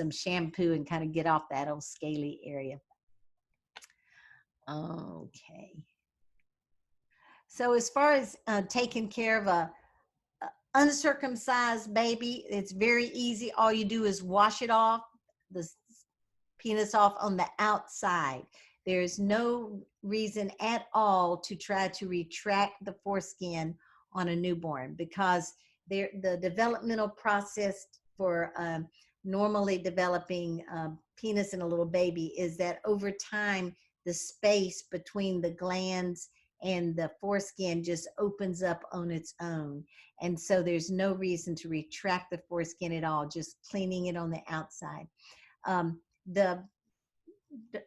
shampoo and kind of get off that old scaly area. Okay. So as far as taking care of a uncircumcised baby, it's very easy. All you do is wash it off, the penis off on the outside. There's no reason at all to try to retract the foreskin on a newborn, because the developmental process for normally developing penis in a little baby is that over time, the space between the glands and the foreskin just opens up on its own. And so there's no reason to retract the foreskin at all, just cleaning it on the outside. The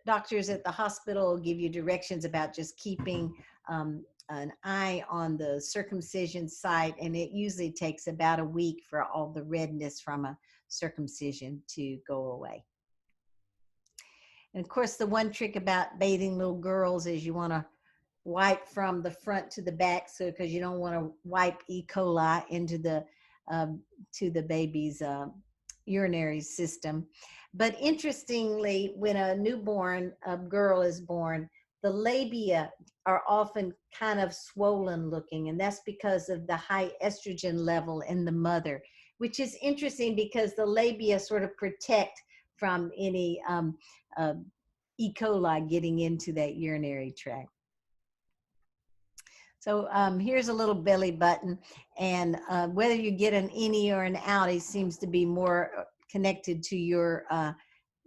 doctors at the hospital will give you directions about just keeping an eye on the circumcision site, and it usually takes about a week for all the redness from a circumcision to go away. And of course, the one trick about bathing little girls is you want to wipe from the front to the back, so because you don't want to wipe E. coli into the to the baby's urinary system. But interestingly, when a newborn girl is born, the labia are often kind of swollen looking, and that's because of the high estrogen level in the mother, which is interesting because the labia sort of protect from any E. coli getting into that urinary tract. So here's a little belly button, and whether you get an innie or an outie seems to be more connected to your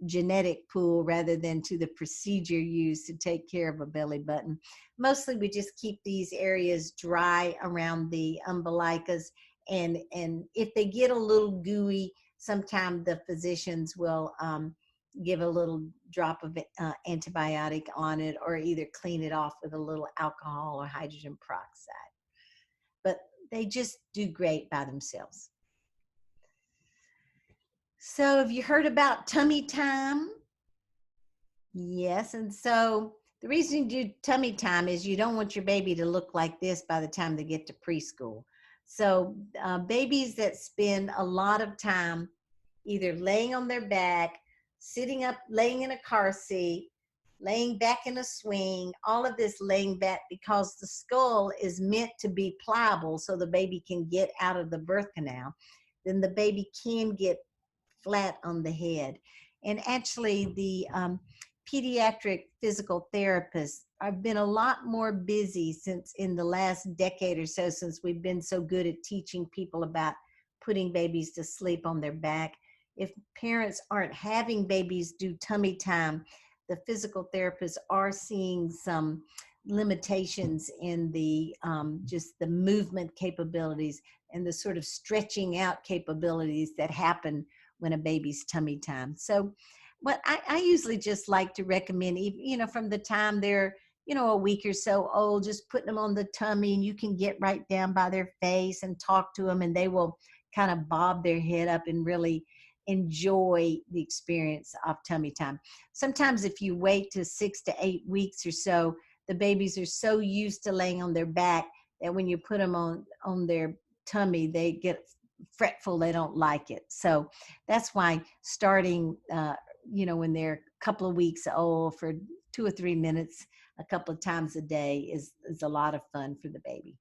genetic pool rather than to the procedure used to take care of a belly button. Mostly we just keep these areas dry around the umbilicus, and if they get a little gooey, sometimes the physicians will give a little drop of antibiotic on it, or either clean it off with a little alcohol or hydrogen peroxide. But they just do great by themselves. So have you heard about tummy time? Yes, and so the reason you do tummy time is you don't want your baby to look like this by the time they get to preschool. So babies that spend a lot of time either laying on their back, sitting up, laying in a car seat, laying back in a swing, all of this laying back, because the skull is meant to be pliable so the baby can get out of the birth canal, then the baby can get flat on the head. And actually the pediatric physical therapists have been a lot more busy since in the last decade or so, since we've been so good at teaching people about putting babies to sleep on their back. If parents aren't having babies do tummy time, the physical therapists are seeing some limitations in the just the movement capabilities and the sort of stretching out capabilities that happen when a baby's tummy time. So what I usually just like to recommend, from the time they're a week or so old, just putting them on the tummy, and you can get right down by their face and talk to them, and they will kind of bob their head up and really enjoy the experience of tummy time. Sometimes if you wait to 6 to 8 weeks or so, the babies are so used to laying on their back that when you put them on their tummy, they get fretful. They don't like it. So that's why starting, when they're a couple of weeks old, for 2 or 3 minutes, a couple of times a day is a lot of fun for the baby.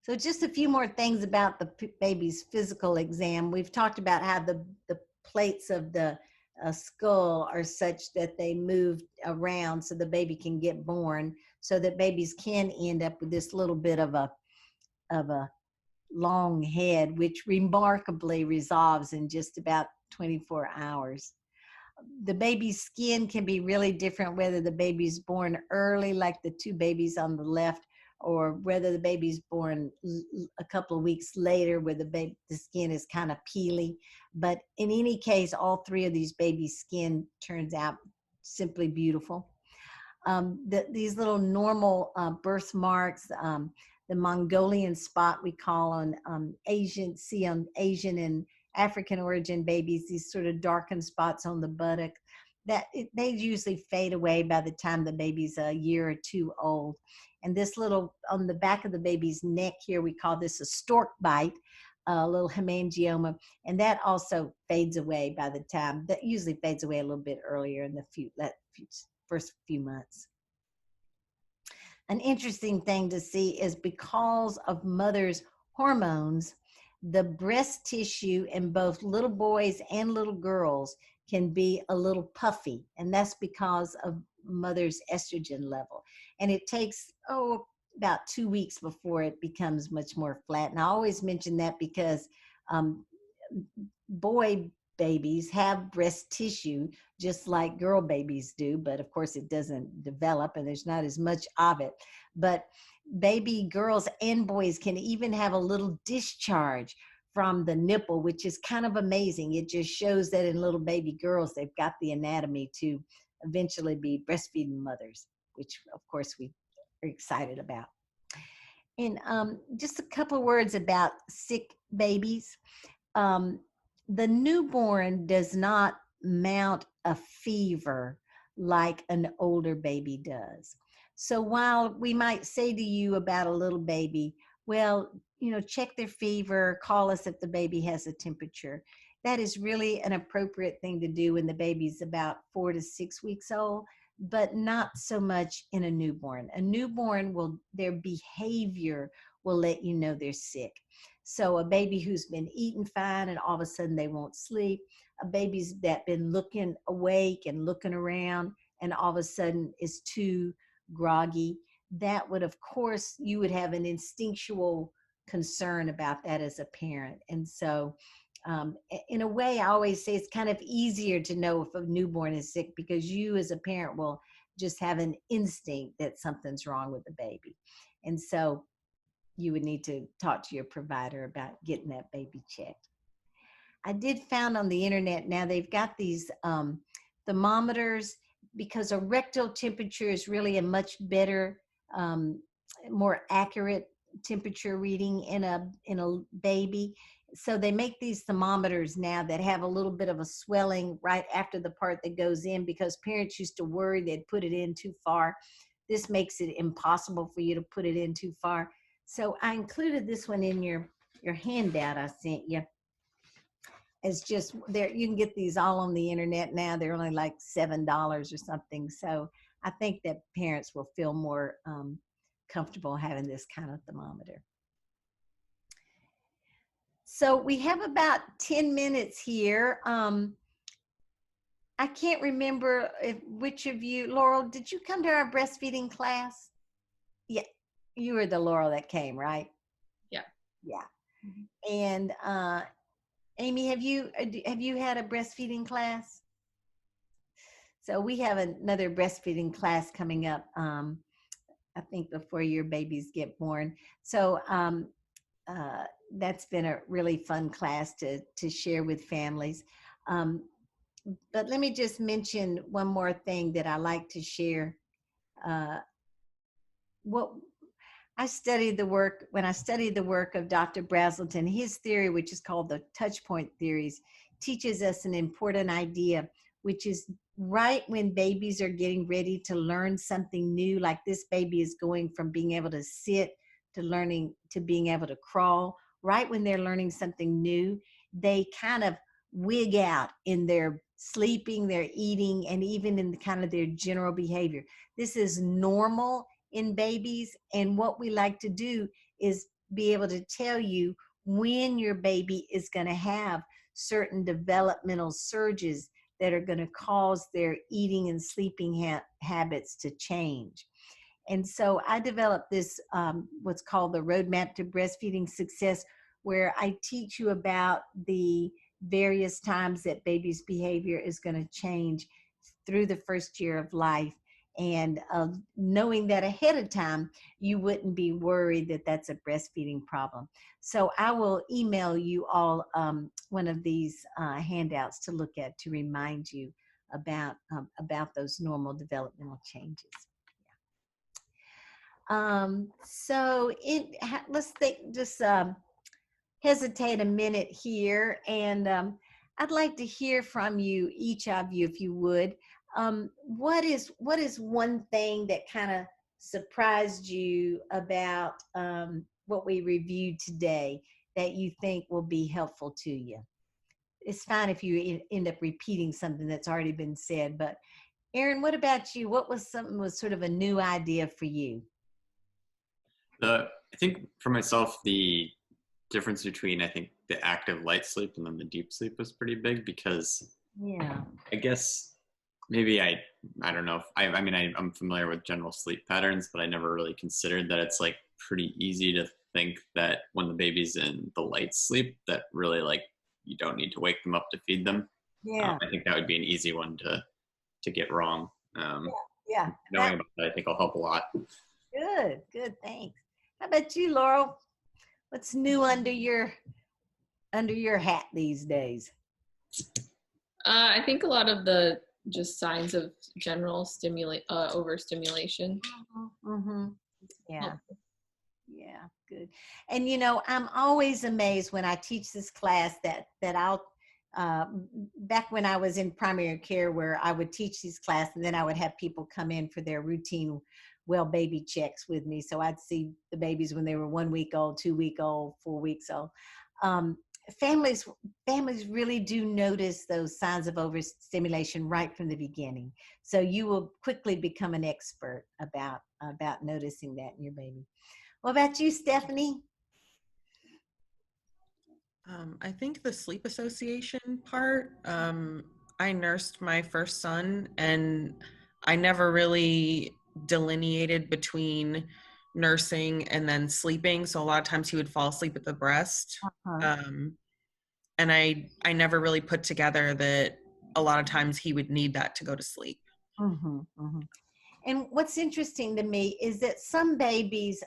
So just a few more things about the baby's physical exam. We've talked about how the plates of the skull are such that they move around so the baby can get born, so that babies can end up with this little bit of a long head, which remarkably resolves in just about 24 hours. The baby's skin can be really different, whether the baby's born early, like the two babies on the left, or whether the baby's born a couple of weeks later, where the skin is kind of peely. But in any case, all three of these babies' skin turns out simply beautiful. These little normal birthmarks, the Mongolian spot we call on Asian and African origin babies, these sort of darkened spots on the buttock, they usually fade away by the time the baby's a year or two old. And this little, on the back of the baby's neck here, we call this a stork bite, a little hemangioma, and that also fades away by the time, that usually fades away a little bit earlier in the first few months. An interesting thing to see is because of mother's hormones, the breast tissue in both little boys and little girls can be a little puffy, and that's because of mother's estrogen level. And it takes, about 2 weeks before it becomes much more flat. And I always mention that because boy babies have breast tissue just like girl babies do, but of course it doesn't develop and there's not as much of it. But baby girls and boys can even have a little discharge from the nipple, which is kind of amazing. It just shows that in little baby girls, they've got the anatomy to eventually be breastfeeding mothers, which of course we are excited about. And just a couple of words about sick babies. The newborn does not mount a fever like an older baby does. So while we might say to you about a little baby, well, check their fever, call us if the baby has a temperature. That is really an appropriate thing to do when the baby's about 4 to 6 weeks old, but not so much in a newborn. A newborn their behavior will let you know they're sick. So a baby who's been eating fine and all of a sudden they won't sleep, a baby's that been looking awake and looking around and all of a sudden is too groggy, that would, of course, you would have an instinctual concern about that as a parent. And so in a way, I always say it's kind of easier to know if a newborn is sick because you as a parent will just have an instinct that something's wrong with the baby. And so you would need to talk to your provider about getting that baby checked. I did found on the internet now they've got these thermometers, because a rectal temperature is really a much better, more accurate temperature reading in a baby. So they make these thermometers now that have a little bit of a swelling right after the part that goes in, because parents used to worry they'd put it in too far. This makes it impossible for you to put it in too far. So I included this one in your handout I sent you. It's just there, you can get these all on the internet now. They're only like $7 or something. So I think that parents will feel more comfortable having this kind of thermometer. So we have about 10 minutes here. I can't remember which of you, Laurel, did you come to our breastfeeding class? Yeah, you were the Laurel that came, right? Yeah. Yeah. Mm-hmm. And Amy, have you had a breastfeeding class? So we have another breastfeeding class coming up, I think before your babies get born. So that's been a really fun class to share with families. but let me just mention one more thing that I like to share. Uh, what I studied the work, when I studied the work of Dr. Brazelton, his theory, which is called the touch point theories, teaches us an important idea, which is right when babies are getting ready to learn something new, like this baby is going from being able to sit to learning to being able to crawl, right when they're learning something new, they kind of wig out in their sleeping, their eating, and even in kind of their general behavior. This is normal in babies, and what we like to do is be able to tell you when your baby is going to have certain developmental surges that are going to cause their eating and sleeping habits to change. And so I developed this, what's called the Roadmap to Breastfeeding Success, where I teach you about the various times that baby's behavior is going to change through the first year of life. And knowing that ahead of time, you wouldn't be worried that that's a breastfeeding problem. So I will email you all one of these handouts to look at to remind you about those normal developmental changes. So let's think, just hesitate a minute here, and I'd like to hear from you, each of you, if you would. What is one thing that kind of surprised you about what we reviewed today that you think will be helpful to you? It's fine if you end up repeating something that's already been said, but Erin, what about you? What was sort of a new idea for you? I think for myself, the difference between, I think, the active light sleep and then the deep sleep was pretty big, because I guess maybe I don't know if I mean, I'm familiar with general sleep patterns, but I never really considered that it's like pretty easy to think that when the baby's in the light sleep that really, like, you don't need to wake them up to feed them. I think that would be an easy one to get wrong. Knowing about that, I think will help a lot. Good, thanks. How about you, Laurel? What's new under your hat these days? I think a lot of the just signs of general overstimulation. Yeah. Yeah, good. And I'm always amazed when I teach this class that I'll back when I was in primary care, where I would teach these classes and then I would have people come in for their routine well baby checks with me. So I'd see the babies when they were 1 week old, 2 week old, 4 weeks old. Families really do notice those signs of overstimulation right from the beginning. So you will quickly become an expert about noticing that in your baby. What about you, Stephanie? I think the sleep association part, I nursed my first son, and I never really delineated between nursing and then sleeping. So a lot of times he would fall asleep at the breast. And I never really put together that a lot of times he would need that to go to sleep. And what's interesting to me is that some babies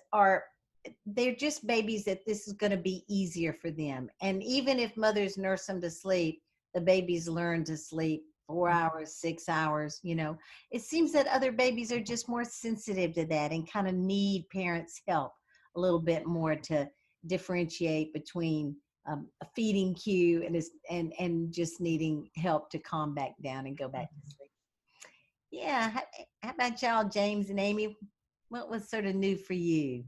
they're just babies that this is going to be easier for them. And even if mothers nurse them to sleep, the babies learn to sleep 4 hours, 6 hours, It seems that other babies are just more sensitive to that and kind of need parents' help a little bit more to differentiate between a feeding cue and just needing help to calm back down and go back to sleep. Yeah. How about y'all, James and Amy? What was sort of new for you?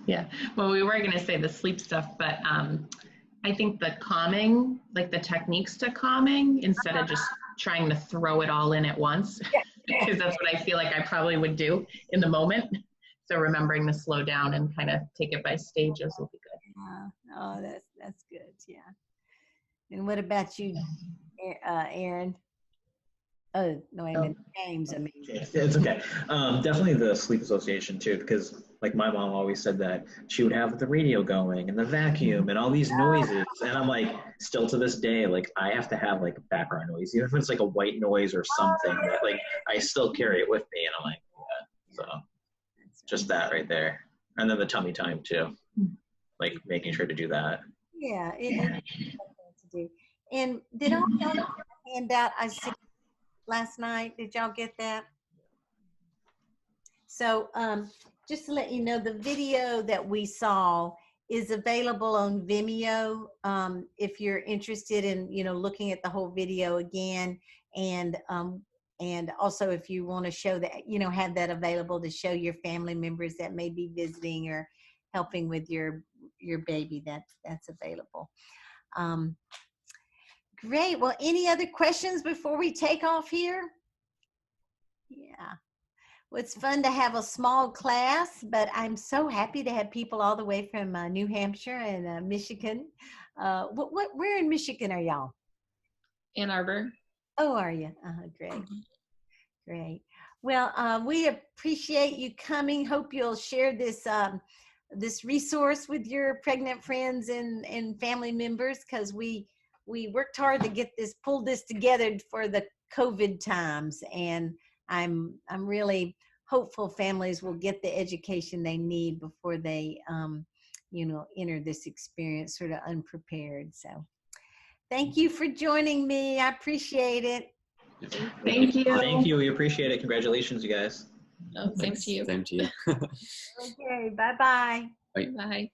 Yeah. Well, we were going to say the sleep stuff, but I think the calming, like the techniques to calming, instead of just trying to throw it all in at once, because that's what I feel like I probably would do in the moment. So remembering to slow down and kind of take it by stages will be good. Oh, that's good. Yeah. And what about you, Erin? Oh, no, I meant James. I mean, it's okay. Definitely the sleep association too, because like my mom always said that she would have the radio going and the vacuum and all these noises, and I'm like, still to this day, like I have to have like background noise, even if it's like a white noise or something. That, like I still carry it with me, and I'm like, yeah. So just that right there, and then the tummy time too, like making sure to do that. Yeah, it is to do. And did all y'all handout I sent last night. Did y'all get that? So just to let you know, the video that we saw is available on Vimeo if you're interested in, you know, looking at the whole video again. And also if you want to show that, you know, have that available to show your family members that may be visiting or helping with your baby, that's available. Great. Well, any other questions before we take off here? Yeah. Well, it's fun to have a small class, but I'm so happy to have people all the way from New Hampshire and Michigan. Where in Michigan are y'all? Ann Arbor. Oh, are you? Great. Great. Well, we appreciate you coming. Hope you'll share this this resource with your pregnant friends and family members, because we worked hard to get this, pull this together for the COVID times, and I'm really hopeful families will get the education they need before they you know, enter this experience sort of unprepared. So thank you for joining me. I appreciate it. Thank you. Thank you. We appreciate it. Congratulations, you guys. Oh, same to you. Same to you. Okay, bye-bye. Bye. Bye.